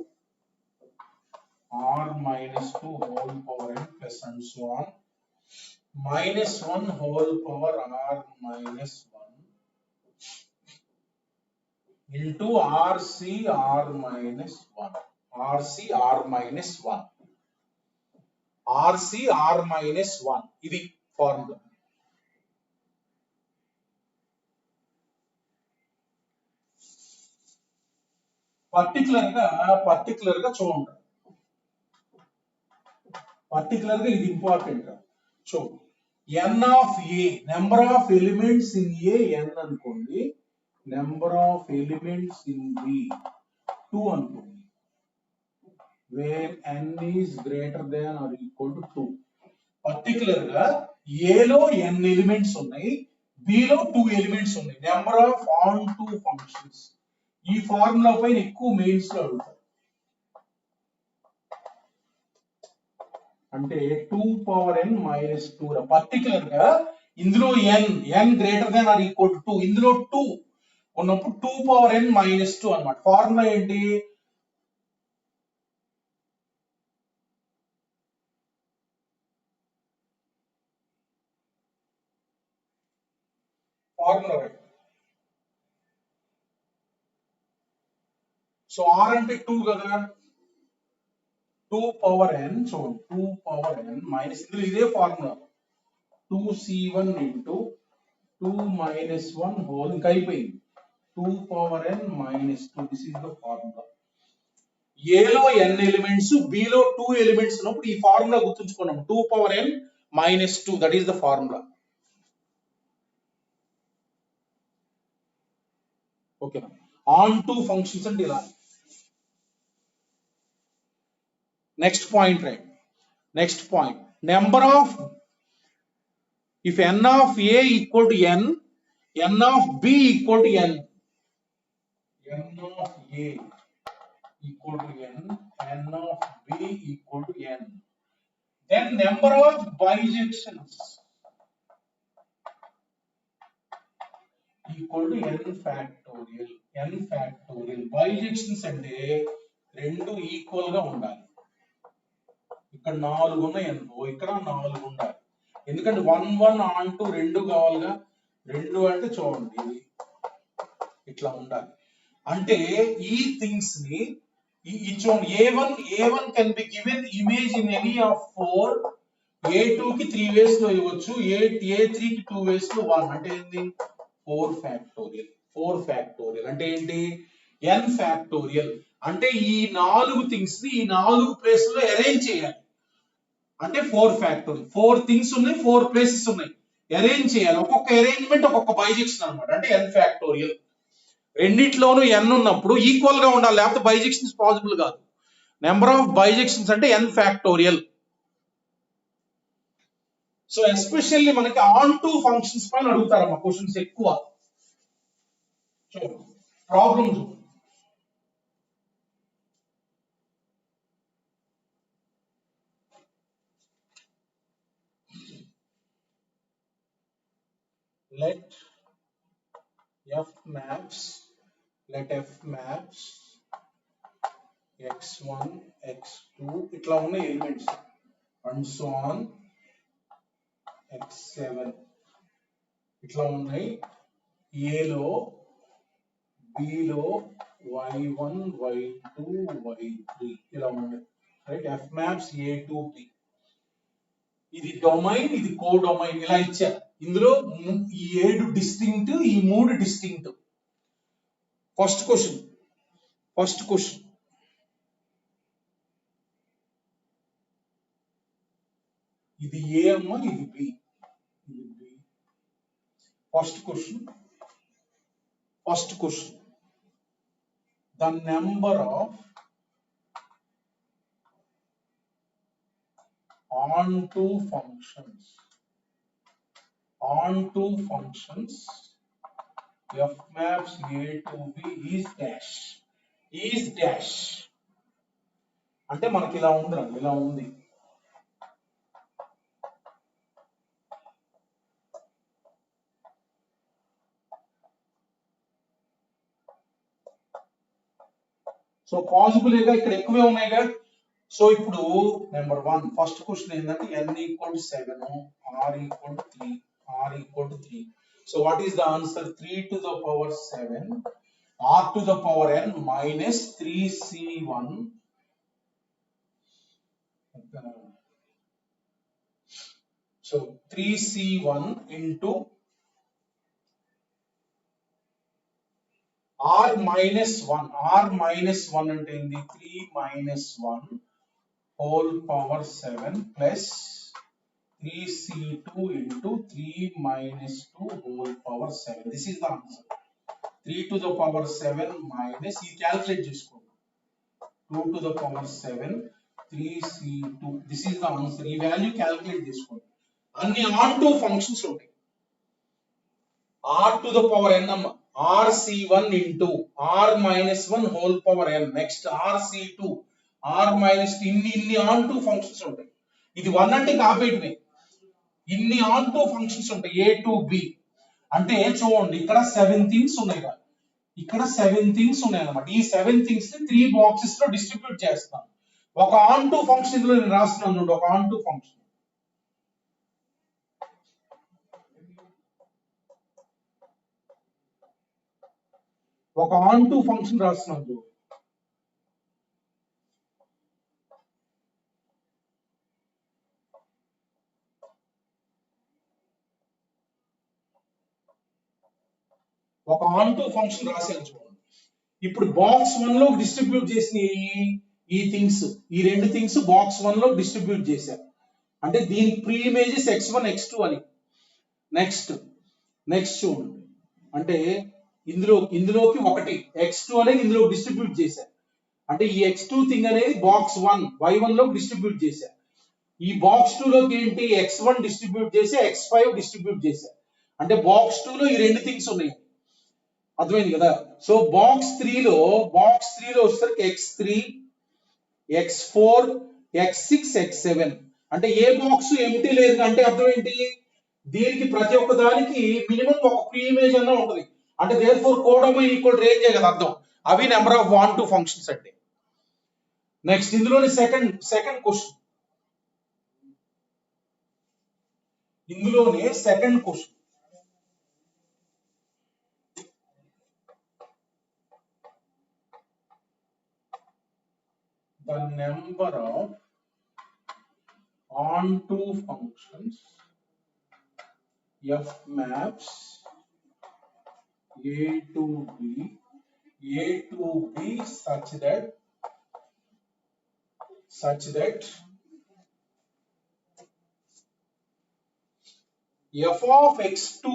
A: r minus 2 whole power n plus and so on, -1 whole power r minus 1 into rc r minus 1 rc r minus 1. ఇది formula. Particular గా చూడండి, particular గా ఇది important. చూడండి, n of A, number of elements in A n అనుకోండి, number of elements in B 2 అనుకోండి, where n is greater than or equal to 2. Particular గా A లో n ఎలిమెంట్స్ ఉన్నాయి, బి లో 2 ఎలిమెంట్స్ ఉన్నాయి. Number of onto functions. ఈ formula పైన ఎక్కువ మెయిన్స్ లో అడుగుతారు. అంటే 2 power n minus 2. పర్టికులర్ గా ఇందులో n greater than or equal to 2, ఇందులో 2 ఉన్నప్పుడు 2 పవర్ n మైనస్ 2 అన్నమాట. ఫార్ములా ఏంటి? Formula right. సో r అంటే 2 కదా, 2 power n, so 2 power n minus, ఇందులో ఇదే formula 2c1 into 2 minus 1 whole, ఇంకా అయిపోయింది 2 power n minus 2. This is the formula. ఏలో n ఎలిమెంట్స్, బిలో 2 ఎలిమెంట్స్ ఉన్నప్పుడు ఈ ఫార్ములా గుర్తుంచుకున్నాం, 2 power n minus 2, that is the formula. Okay, onto functions అంటే ఇలా. Next point right, next point, number of, if n of a equal to n, n of b equal to n, n of a equal to n, n of b equal to n, then number of bijections equal to n factorial. n factorial bijections అంటే రెండు equal గా ఉండాలి. ఇక్కడ 4 ఉన్నాయి అనుకో, ఇక్కడ 4 ఉండాలి. ఎందుకంటే 1 1 ఆన్ టు 2 కావాలిగా, 2 అంటే చూడండి ఇట్లా ఉండాలి. అంటే ఈ థింగ్స్ ని చూడండి, a1 can be given image in any of 4, a2 కి 3 వేస్ లో ఇవ్వచ్చు, a3 కి 2 వేస్ లో 1, అంటే ఏంటి 4 ఫ్యాక్టోరియల్. 4 ఫ్యాక్టోరియల్ అంటే ఏంటి? n ఫ్యాక్టోరియల్ అంటే ఈ 4 థింగ్స్ ని ఈ 4 ప్లేస్ లో అరేంజ్ చేయాలి, అంటే 4 ఫ్యాక్టోరియల్. 4 థింగ్స్ ఉన్నాయి, 4 ప్లేసెస్ ఉన్నాయి, అరేంజ్ చేయాలి. ఒక్కొక్క అరేంజ్మెంట్ ఒక్కొక్క బైజెక్షన్ అన్నమాట, అంటే n ఫ్యాక్టోరియల్. రెండిట్లోనూ n ఉన్నప్పుడు ఈక్వల్ గా ఉండాలి, లేకపోతే బైజెక్షన్స్ పాసిబుల్ కాదు. నెంబర్ ఆఫ్ బైజెక్షన్స్ అంటే n ఫ్యాక్టోరియల్. సో ఎస్పెషల్లీ మనకి ఆన్ టు ఫంక్షన్స్ పైన అడుగుతారమ్మా క్వశ్చన్స్ ఎక్కువ. So problems, let f maps x1 x2 ఇట్లా ఉన్న elements and so on x7 ఇట్లా ఉన్నాయి. ఏలో బిలో y1 y2 y3 ఇలా ఉన్నాయి right. f maps a to b, ఇది డొమైన్, ఇది కో డొమైన్, ఇలా ఇచ్చారు. ఇందులో ఈ 7 డిస్టింక్ట్, ఈ 3 డిస్టింక్ట్. ఫస్ట్ క్వశ్చన్ ఇది ఏ అమ్మ, ఇది B. First question the number of onto functions f maps a to b is dash అంటే మనకి ఇలా ఉంది, ఇలా ఉంది. సో పాసిబుల్గా ఇక్కడ ఎక్కువే ఉన్నాయిగా. సో ఇప్పుడు నెంబర్ 1 ఫస్ట్ క్వశ్చన్ ఏంటంటే n equal to 7, r equal to 3. So what is the answer? 3 to the power 7 r to the power n minus 3c1. So 3c1 into r minus 1 అంటే ఏంది? 3 minus 1 whole power 7 plus 3c2 into 3 minus 2 whole power 7. This is the answer. 3 to the power 7 minus, ఇది calculate చేసుకోండి, 2 to the power 7 3c2. This is the answer. ఈ value calculate చేసుకోండి. అన్ని on to functions ఉంటాయి. r to the power n అమ్మ, rc1 into r minus 1 whole power n, next rc2, r minus ఇన్ని on to functions ఉంటాయి. ఇది 1 అంటే ఆపేయటమే. ఇన్ని ఆన్ టు ఫంక్షన్స్ ఉంటాయి ఏ టు బి. అంటే చూడండి ఇక్కడ 7 థింగ్స్ ఉన్నాయి కదా, ఇక్కడ 7 థింగ్స్ ఉన్నాయి అన్నమాట. ఈ 7 థింగ్స్ ని 3 బాక్సెస్ లో డిస్ట్రిబ్యూట్ చేస్తాను. ఒక ఆన్ టు ఫంక్షన్ ఇందులో నేను రాస్తున్నాను చూడండి, ఒక ఆన్ టు ఫంక్షన్. ఒక ఆన్ టు ఫంక్షన్ రాస్తున్నాను చూడండి. ఒక ఆన్ టు ఫంక్షన్ రాశాను చూడండి. ఇప్పుడు బాక్స్ 1 లో డిస్ట్రిబ్యూట్ చేసిన ఈ థింగ్స్, ఈ రెండు థింగ్స్ బాక్స్ 1 లో డిస్ట్రిబ్యూట్ చేశారు. అంటే దీని ప్రీ ఇమేజెస్ x1 x2 అని. నెక్స్ట్ చూడండి, అంటే ఇందులోకి ఒకటి x2 అనేది ఇందులో డిస్ట్రిబ్యూట్ చేశారు. అంటే ఈ x2 థింగ్ అనేది బాక్స్ 1 y1 లో డిస్ట్రిబ్యూట్ చేశారు. ఈ బాక్స్ 2 లోకి ఏంటి x1 డిస్ట్రిబ్యూట్ చేసి x5 డిస్ట్రిబ్యూట్ చేశారు. అంటే బాక్స్ 2 లో ఈ రెండు థింగ్స్ ఉన్నాయి. అర్థమైంది కదా. సో బాక్స్ 3 లో వచ్చేసరికి x3 x4 x6 x7. అంటే ఏ బాక్స్ ఎంటీ లేదు అంటే అర్థం ఏంటి, దీనికి ప్రతి ఒక్క దానికి మినిమం ఒక ప్రీ ఇమేజ్ అన్న ఉంటుంది. అంటే దేర్ఫోర్ కోడమ ఈక్వల్ రేంజ్ కదా అర్థం. అవి number of onto functions అంటే. నెక్స్ట్ ఇందులోని సెకండ్ క్వశ్చన్, ఇందులోనే second question. The number of onto functions f maps a to b such that f of x2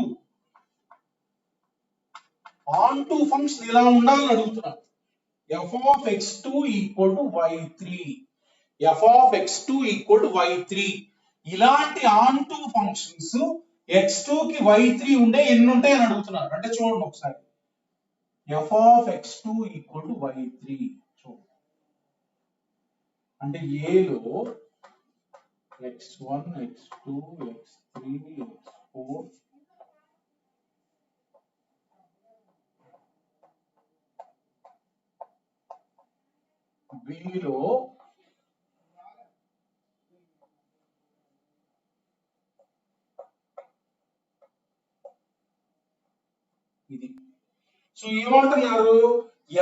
A: onto function ఇలా ఉండాలని అడుగుతున్నాను. f of x2 equal to y3, f of x2 equal to y3. ఇలాంటి on to functions x2 కి y3 ఉండే ఎన్ని ఉంటాయి అని అడుగుతున్నారు. అంటే చూడండి ఒకసారి, f of x2 equal to y3 చూడండి. అంటే a లో x1 x2 x3 x4 b లో ఇది. సో ఏమంటున్నారు,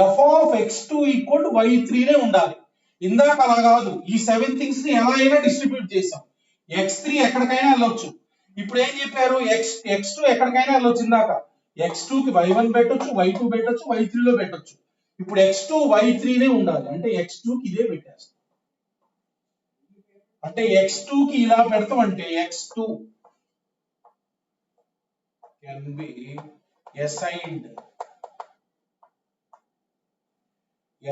A: f of x2 equal to y3 నే ఉండాలి. ఇందాక అలా కాదు, ఈ 7 థింగ్స్ ని ఎలా అయినా డిస్ట్రిబ్యూట్ చేసాం. x3 ఎక్కడికైనా వెళ్ళొచ్చు. ఇప్పుడు ఏం చెప్పారు, x2 ఎక్కడికైనా వెళ్ళొచ్చు. ఇందాక x2 కి y1 పెట్టొచ్చు, y2 పెట్టొచ్చు, y3 లో పెట్టొచ్చు. ఇప్పుడు x2 y3 నే ఉండాలి. అంటే x2 కి ఇదే పెట్టేస్తాం. అంటే x2 కి ఇలా పెడతాం. అంటే x2 can be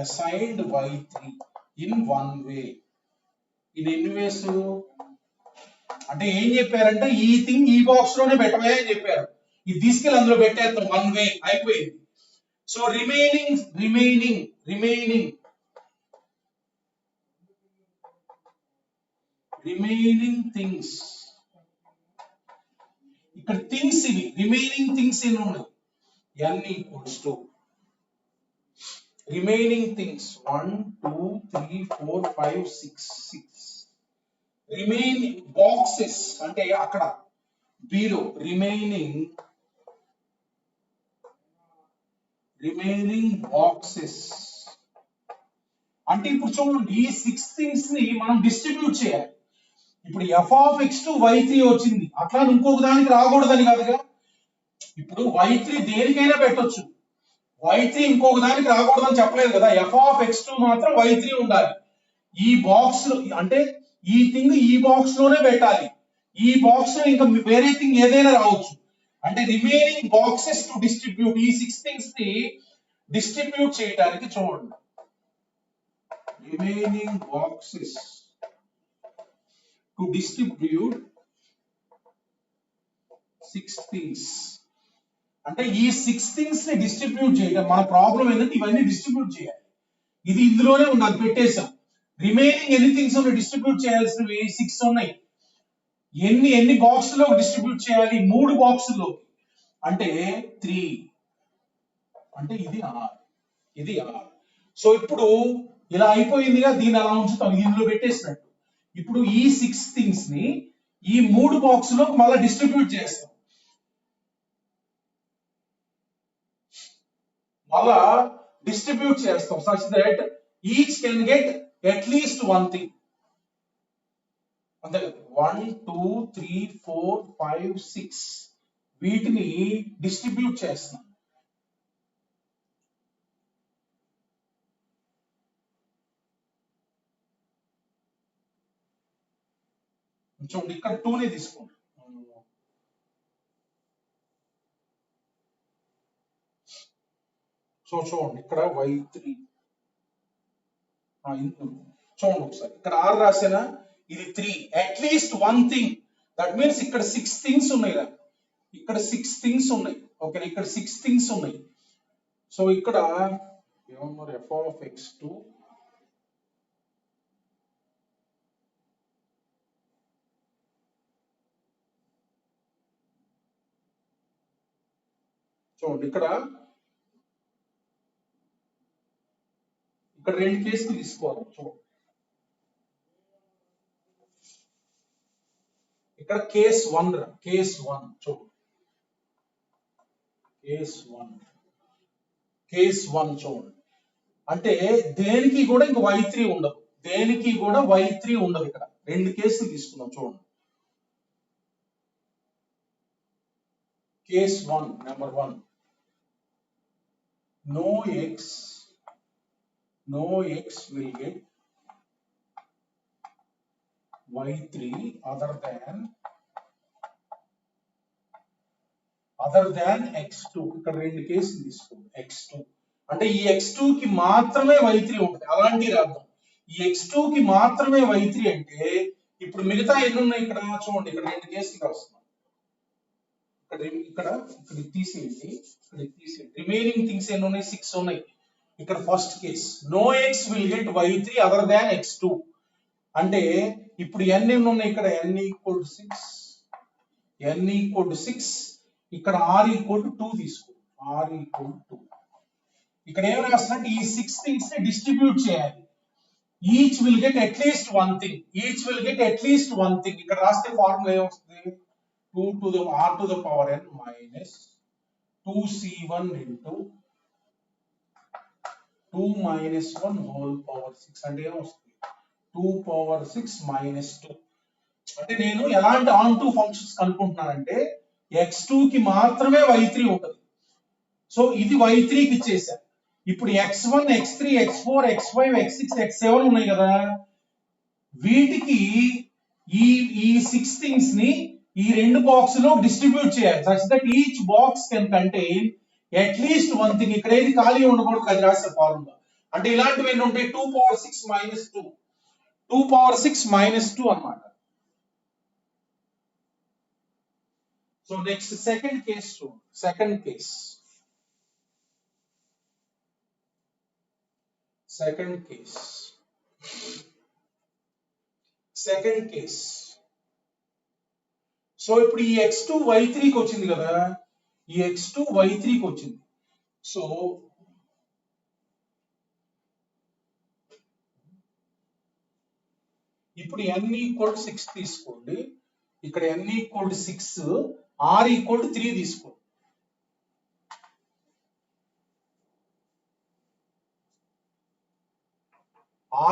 A: assigned y3 in one way. in ఎన్ని వేస్ అంటే ఏం చెప్పారంటే ఈ థింగ్ ఈ బాక్స్ లోనే పెట్టవే అని చెప్పారు. ఇది తీసుకెళ్ళి అందులో పెట్టేస్తాం, వన్ వే అయిపోయింది. సో రిమైనింగ్ థింగ్స్, ఇక్కడ థింగ్స్ ఇవి రిమైనింగ్ థింగ్స్ ఎన్ని ఉన్నాయి, n equals to remaining things 1 2 3 4 5 6 remaining boxes. అంటే అక్కడ b లో రిమైనింగ్ బాక్సెస్. అంటే ఇప్పుడు చూడండి, ఈ 6 థింగ్స్ ని మనం డిస్ట్రిబ్యూట్ చేయాలి. ఇప్పుడు f of x2 y3 వచ్చింది, అట్లా ఇంకొక దానికి రాకూడదని కాదుగా. ఇప్పుడు y3 దేనికైనా పెట్టొచ్చు, y3 ఇంకొక దానికి రాకూడదని చెప్పలేదు కదా. f of x2 మాత్రం y3 ఉండాలి. ఈ బాక్స్ అంటే ఈ థింగ్ ఈ బాక్స్ లోనే పెట్టాలి. ఈ బాక్స్ లో ఇంకా వేరే థింగ్ ఏదైనా రావచ్చు. అంటే రిమైనింగ్ బాక్సెస్ టు డిస్ట్రిబ్యూట్, ఈ 6 థింగ్స్ ని డిస్ట్రిబ్యూట్ చేయడానికి చూడండి, remaining boxes to distribute 6 things. అంటే ఈ 6 థింగ్స్ ని డిస్ట్రిబ్యూట్ చేయడం మన ప్రాబ్లం ఏంటంటే ఇవన్నీ డిస్ట్రిబ్యూట్ చేయాలి. ఇది ఇందులోనే ఉండాలి, పెట్టేసాం. రిమైనింగ్ ఎన్ని థింగ్స్ ఉన్నాయి డిస్ట్రిబ్యూట్ చేయాల్సినవి 6 ఉన్నాయి. ఎన్ని బాక్సుల్లో డిస్ట్రిబ్యూట్ చేయాలి? 3 బాక్సుల్లో. అంటే 3 అంటే ఇది R, ఇది R. సో ఇప్పుడు ఇలా అయిపోయిందిగా, దీన్ని అలా ఉంచుతాం, ఇందులో పెట్టేసినట్టు. ఇప్పుడు ఈ 6 థింగ్స్ ని ఈ 3 బాక్సులోకి మళ్ళీ డిస్ట్రిబ్యూట్ చేస్తాం. మళ్ళా డిస్ట్రిబ్యూట్ చేస్తాం such that each can get at least one thing. అంతే కదా, 1 2 3 4 5 6 వీటిని డిస్ట్రిబ్యూట్ చేస్తాం. చూడండి ఇక్కడ 2 నే తీసుకోండి. సో చూడండి ఇక్కడ y3 చూడండి ఒకసారి ఇక్కడ R రాసేనా, ఇది 3 అట్లీస్ట్ 1 థింగ్. దట్ మీన్స్ ఇక్కడ 6 థింగ్స్ ఉన్నాయి, ఇక్కడ 6 థింగ్స్ ఉన్నాయి. ఓకే, ఇక్కడ 6 థింగ్స్ ఉన్నాయి. సో ఇక్కడ ఏమన్నారు, f of x2 చూడండి ఇక్కడ 2 కేసులు తీసుకోవాలి. చూడండి ఇక్కడ కేస్ 1 చూడండి, కేస్ 1 చూడండి. అంటే దేనికి కూడా ఇంక y3 ఉండదు, ఇక్కడ 2 కేసులు తీసుకుందాం. చూడండి case 1 number 1, no x will get y3 other than x2. ఇక్కడ 2 కేసులు తీసుకోండి. x2 అంటే ఈ x2 కి మాత్రమే y3 ఉంటుంది, అలాంటి రాద్దాం. ఈ x2 కి మాత్రమే y3 అంటే ఇప్పుడు మిగతా ఎన్ని ఉన్నాయి ఇక్కడ చూడండి, ఇక్కడ 2 కేసులు రాస్తున్నాం. ఇక్కడ తీసేయండి, రిమైనింగ్ థింగ్స్ ఎన్ని ఉన్నాయి, 6 ఉన్నాయి. ఇక్కడ first case no x will get y3 other than x2 అంటే ఇప్పుడు n ఎన్ని ఉన్నాయి, ఇక్కడ n equal to 6, ఇక్కడ r equal to 2 తీసుకో, r equal to 2. ఇక్కడ ఏం రాస్తున్నట్టు ఈ 6 థింగ్స్ ని డిస్ట్రిబ్యూట్ చేయాలి. Each will get at least one thing, ఇక్కడ రాస్తే ఫార్ములా ఏమొస్తుంది, 2 to the r to the power n minus 2c1 into 2 minus 1 whole power 6 అంటే ఏమొస్తుంది, 2 power 6 minus 2. అంటే నేను ఎలాంటి ఆన్ టూ ఫంక్షన్స్ కనుక్కుంటున్నానంటే x2 కి మాత్రమే y3 ఉంటుంది. సో ఇది y3 కి ఇచ్చేసా. ఇప్పుడు x1 x3 x4 x5 x6 x7 ఉన్నాయి కదా, వీటికి ఈ 6 థింగ్స్ ని ఈ 2 బాక్స్ లో డిస్ట్రిబ్యూట్ చేయాలి such that each box can contain at least one thing. ఇక్కడ ఏది ఖాళీ ఉండకూడదు, అది రాసే ఫార్ములా. అంటే ఇలాంటివి ఎన్ని ఉంటాయి, 2 power 6 minus 2 అన్నమాట. So next second case. So ఇప్పుడు ఈ x2 y3 కి వచ్చింది కదా, ఈ x2 y3 కి వచ్చింది. సో ఇప్పుడు n equal to 6 తీసుకోండి, ఇక్కడ n equal to 6, r equal to 3 తీసుకోండి.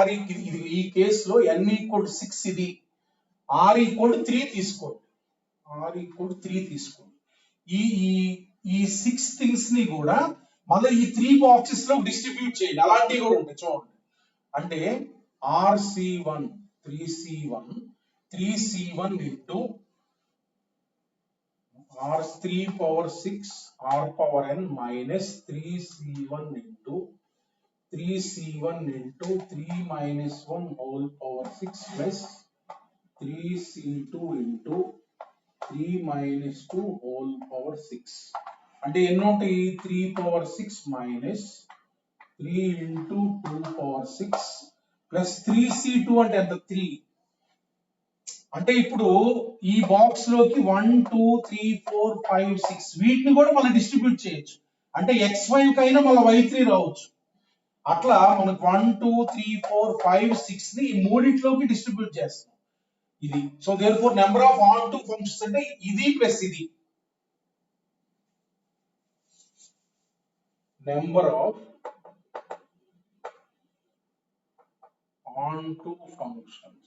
A: r ఈ కేసులో n equal to 6 ఇది, r equal to 3 తీసుకోండి, ఈ 6 థింగ్స్ ని కూడా మళ్ళీ ఈ 3 బాక్సెస్ లో డిస్ట్రిబ్యూట్ చేయండి. అలాంటివి కూడా ఉంటాయి చూడండి. అంటే rc1 3c1 into r3 power 6 r power n minus 3c1 into 3 minus 1 whole power 6 plus 3c2 into 3 minus 2 whole power 6. అంటే ఎన్ని ఉంటాయి, 3 power 6 minus 3 into 2 power 6 plus 3c2 అంటే ఎంత 3, అంటే ఇప్పుడు ఈ బాక్స్ లోకి 1 2 3 4 5 6 వీటిని కూడా మనం డిస్ట్రిబ్యూట్ చేయొచ్చు. అంటే x5 కైనా మళ్ళీ y3 రావచ్చు. అట్లా మనకు 1 2 3 4 5 6 ని ఈ మూడిట్లోకి డిస్ట్రిబ్యూట్ చేస్తాం. ఇది so therefore number of onto functions అంటే ఇది ప్లస్ ఇది. Number of onto functions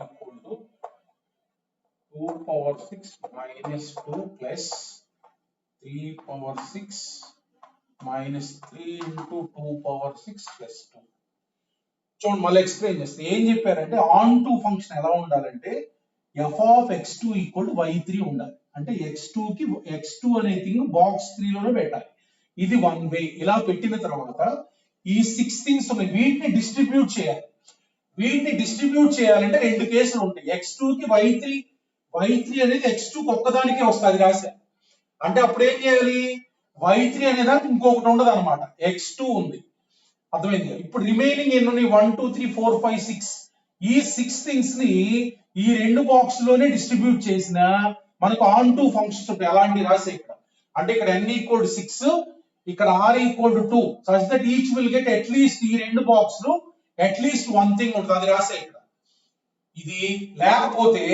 A: equal to 2 power 6 minus 2 plus 3 power 6 minus 3 into 2 power 6 plus 2. చూడండి మళ్ళీ ఎక్స్ప్లెయిన్ చేస్తే ఏం చెప్పారంటే ఆన్ టు ఫంక్షన్ ఎలా ఉండాలంటే f of x2 equal to y3 ఉండాలి. అంటే x2 అనే థింగ్ బాక్స్ 3 లోనే పెట్టాలి. ఇది వన్ వే. ఇలా పెట్టిన తర్వాత ఈ 6 థింగ్స్ ఉన్నాయి, వీటిని డిస్ట్రిబ్యూట్ చేయాలి. వీటిని డిస్ట్రిబ్యూట్ చేయాలంటే రెండు కేసులు ఉంటాయి. x2 కి y3 అనేది x2 కి ఒక్కదానికే వస్తుంది రాశా. అంటే అప్పుడు ఏం చేయాలి, y3 అనే దానికి ఇంకొకటి ఉండదు అనమాట, x2 ఉంది. అర్థమైంది. ఇప్పుడు రిమైనింగ్ ఎన్ని ఉన్నాయి, 1 2 3 4 5 6. ఈ 6 థింగ్స్ ని ఈ రెండు బాక్స్ లోనే డిస్ట్రిబ్యూట్ చేసిన మనకు ఆన్ టు ఫంక్షన్స్ ఉంటాయి. అలాంటి రాసే ఇక్కడ. అంటే ఇక్కడ n ఈక్వల్ టు 6, ఇక్కడ r equal to 2 such that each will get at least ఈ రెండు బాక్స్ లో అట్లీస్ట్ వన్ థింగ్ ఉంటుంది, అది రాసే ఇక్కడ. ఇది లేకపోతే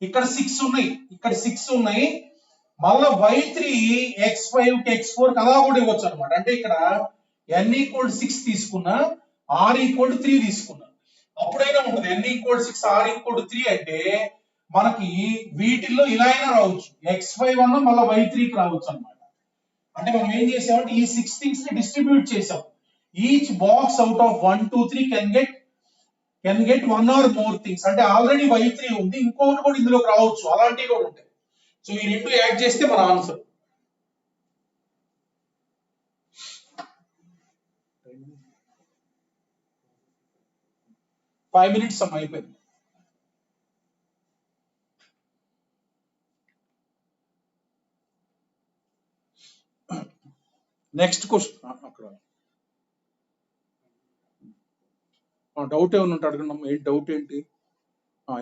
A: ఇక్కడ 6 ఉన్నాయి, ఇక్కడ 6 ఉన్నాయి, మళ్ళా y3 x5 కి x4 కి అలా కూడా ఇవ్వచ్చు అనమాట. అంటే ఇక్కడ n ఈక్వల్ 6 తీసుకున్నా, r ఈక్వల్ 3 తీసుకున్నా అప్పుడైనా ఉంటుంది. n ఈక్వల్ 6 r ఈక్వల్ 3 అంటే మనకి వీటిల్లో ఇలా అయినా రావచ్చు, x5 అన్న మళ్ళీ y3 కి రావచ్చు అనమాట. అంటే మనం ఏం చేసామంటే ఈ 6 థింగ్స్ ని డిస్ట్రిబ్యూట్ చేసాం. Each box out of 1 2 3 can get one or more things. అంటే ఆల్రెడీ y3 ఉంది, ఇంకొకటి కూడా ఇందులోకి రావచ్చు, అలాంటివి కూడా ఉంటాయి. సో ఈ రెండు యాడ్ చేస్తే మన ఆన్సర్. ఫైవ్ మినిట్స్ అయిపోయింది. Next question. అక్కడ డౌట్ ఏమైనా ఉంటే అడగండి అమ్మా. ఏంటి డౌట్ ఏంటి?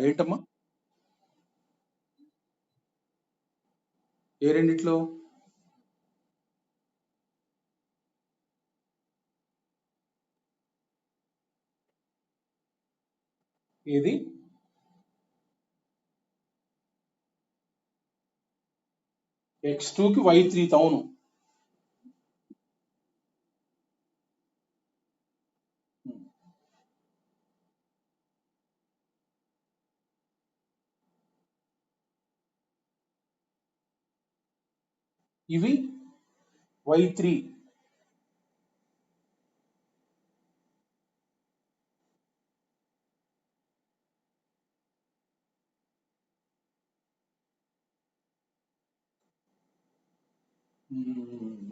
A: ఏంటమ్మా? ఏ రెండిట్లో? ఏది? x2 కి y3 అవును. ఇవి y3.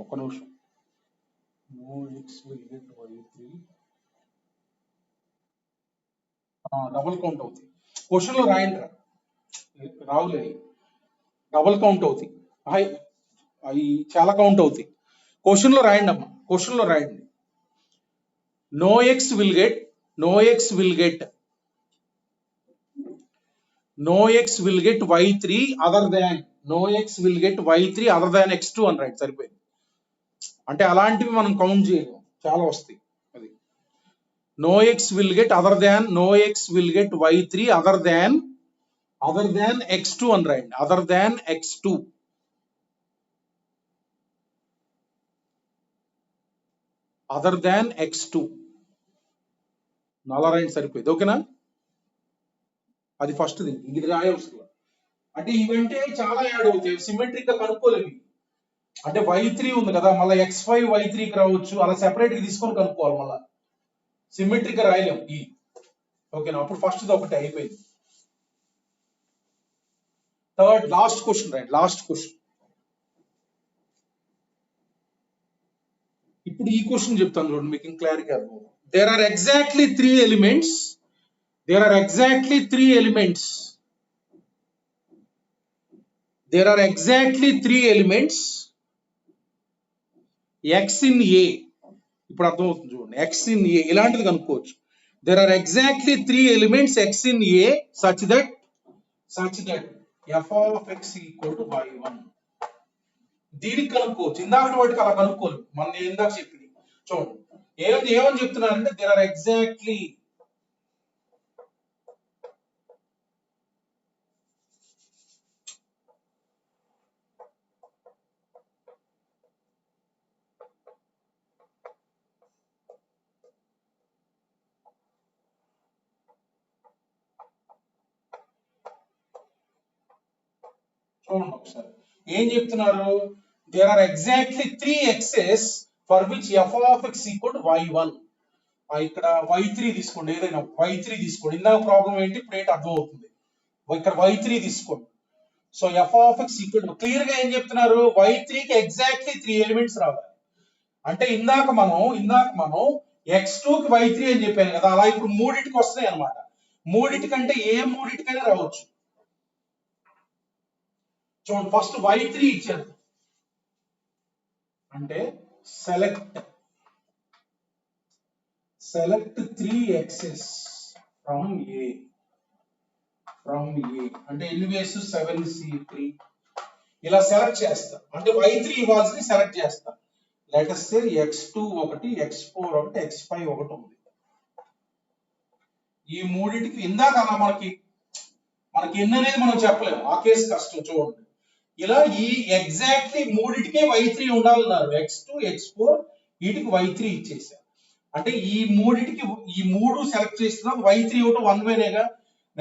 A: ఒక్క నిమిషం. No x will get y3. Double count అవుతాయి. క్వశ్చన్ లో రాయండి, రావులే, డబుల్ కౌంట్ అవుతాయి. అవి చాలా కౌంట్ అవుతాయి. క్వశ్చన్ లో రాయండి అమ్మా, క్వశ్చన్ లో రాయండి. No X will get y3 other than x2 అని రాయండి, సరిపోయింది. అంటే అలాంటివి మనం కౌంట్ చేయలేము, చాలా వస్తాయి. అది no X will get y3 other than x2 అని రాయండి. Other than x2. నల్ల రాయండి, సరిపోయింది. ఓకేనా? అది ఫస్ట్ థింగ్, ఇది రాయవసరం. అంటే ఇవంటే చాలా యాడ్ అవుతాయి, సిమెట్రిక్ గా కనుక్కోలేవి. అంటే y3 ఉంది కదా, మళ్ళీ x5 y3 కి రావచ్చు, అలా సెపరేట్ గా తీసుకొని కనుక్కోవాలి. మళ్ళీ సిమెట్రిక్ గా రాయలేము ఈ. ఓకేనా? అప్పుడు ఫస్ట్ ఒకటి అయిపోయింది. థర్డ్ లాస్ట్ క్వశ్చన్ రాయండి, లాస్ట్ క్వశ్చన్. ఇప్పుడు ఈ క్వశ్చన్ చెప్తాను చూడండి, మీకు క్లారిటీ అర్థం. There are exactly three elements x in A. ఇప్పుడు అర్థమవుతుంది చూడండి, x in A ఇలాంటిది కనుక్కోవచ్చు. there are exactly 3 elements x in A such that f of x equal to y1. దీనికి కనుక్కోవచ్చు, ఇందాక వాటికి అలా కనుక్కోరు. మన ఇందాక చెప్పింది చూడండి ఏమని చెప్తున్నారంటే there are exactly చూడండి ఒకసారి ఏం చెప్తున్నారు, there are exactly 3 x's for which f of x equal to y1. ఇక్కడ y3 తీసుకోండి, ఏదైనా y3 తీసుకోండి. ఇందాక ప్రాబ్లం ఏంటి ఇప్పుడు ఏంటి అర్థం అవుతుంది. ఇక్కడ y3 తీసుకోండి. So f of x equal to clear గా ఏం చెప్తున్నారు, y3 కి ఎగ్జాక్ట్లీ 3 ఎలిమెంట్స్ రావాలి. అంటే ఇందాక మనం x2 కి y3 అని చెప్పాను కదా, అలా ఇప్పుడు మూడింటికి వస్తాయి అన్నమాట. మూడింటికంటే ఏ మూడింటికైనా రావచ్చు. చూడండి ఫస్ట్ y3 ఇచ్చారు అంటే సెలెక్ట్ 3 x's ఫ్రమ్ A అంటే ఎన్ని వేస్ 7c3 ఇలా సెలెక్ట్ చేస్తా. అంటే y3 ఇవ్వాల్సింది సెలెక్ట్ చేస్తా. లెట్ us say x2 ఒకటి, x4 ఒకటి, x5 ఒకటి ఉంది. ఈ మూడింటికి ఇందాక అలా మనకి ఎన్ని అనేది మనం చెప్పలేము, ఆ కేసు కష్టం. చూడండి ఇలా ఈ ఎగ్జాక్ట్లీ మూడింటికే y3 ఉండాలన్నారు. x2 x4 వీటికి y3 ఇచ్చేసారు. అంటే ఈ మూడింటికి ఈ మూడు సెలెక్ట్ చేస్తున్నాం. y3 ఒకటి 1 వేనేగా.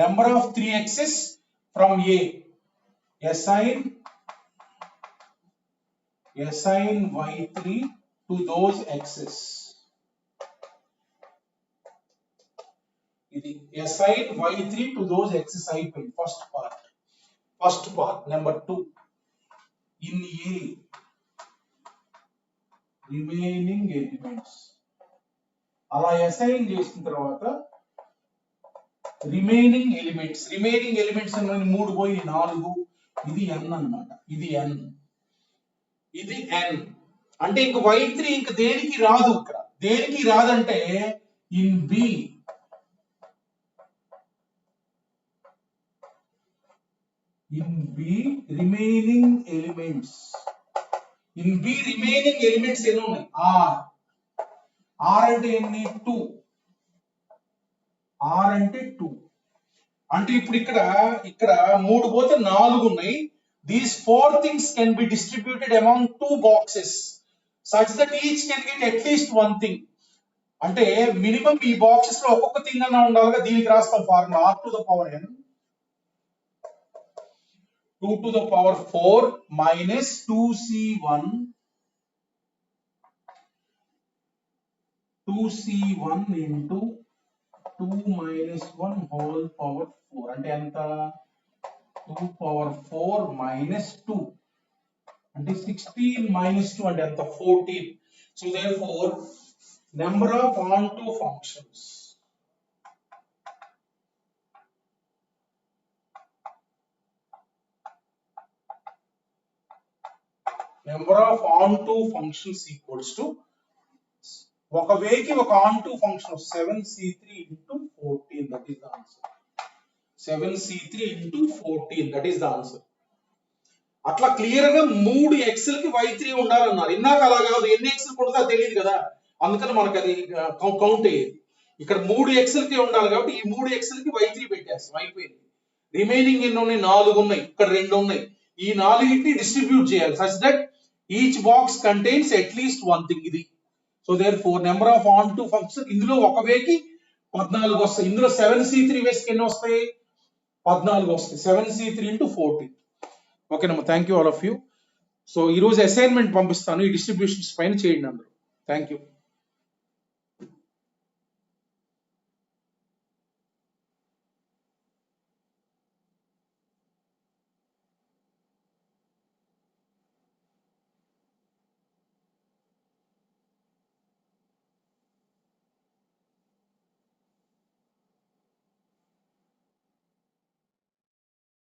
A: Number of 3 x's from A assign y3 to those x's. ఇది assign y3 to those x's అయిపోయింది first part. Number 2 in A remaining elements అలా అసైన్ చేసిన తర్వాత రిమైనింగ్ ఎలిమెంట్స్ అన్న 3 పోయి 4, ఇది n అన్నమాట. ఇది n అంటే ఇంక y3 ఇంక దేనికి రాదు. ఇక్కడ దేనికి రాదంటే ఇన్ B రిమైనింగ్ ఎలిమెంట్స్ ఎన్ని ఉన్నాయి, r అంటే ఎన్ని 2, అంటే ఇప్పుడు ఇక్కడ 3 పోతే 4 ఉన్నాయి. These 4 things can be distributed among 2 boxes such that each can get at least one thing. అంటే మినిమం ఈ బాక్సెస్ లో ఒక్కొక్క థింగ్ అన్నా ఉండాలిగా. దీనికి రాస్తాం formula r to the power n 2 to the power 4 minus 2c1 into 2 minus 1 whole power 4 అంటే ఎంత 2 power 4 minus 2 అంటే 16 minus 2 అంటే ఎంత 14. So therefore number of onto functions equals to ఒక వేకి ఒక onto function 7c3 into 14, that is the answer. 7c3 into 14, that is the answer. అట్లా clear గా 3 x లకి y3 ఉండాలన్నారు. ఇందాక అలా కాదు, ఎన్ని x కొడతా తెలియదు కదా, అందుకని మనకు అది కౌంట్ అయ్యేది. ఇక్కడ 3 x లకి ఉండాలి కాబట్టి ఈ 3 x లకి y3 పెట్టేస్తాం, అయిపోయింది. రిమైనింగ్ ఎన్ని ఉన్నాయి, 4 ఉన్నాయి, ఇక్కడ 2 ఉన్నాయి. ఈ 4ని డిస్ట్రిబ్యూట్ చేయాలి such that each box contains at least one thing. ఇది so therefore number of onto functions ఇందులో ఒక వేకి 14 వస్తాయి. ఇందులో 7c3 వేస్కి ఎన్ని వస్తాయి, 14 వస్తాయి. 7c3 into 14. ఓకేనమ్మా, thank you all of you. So ఈరోజు అసైన్మెంట్ పంపిస్తాను, ఈ డిస్ట్రిబ్యూషన్స్ పైన చేయండి అందరూ. Thank you.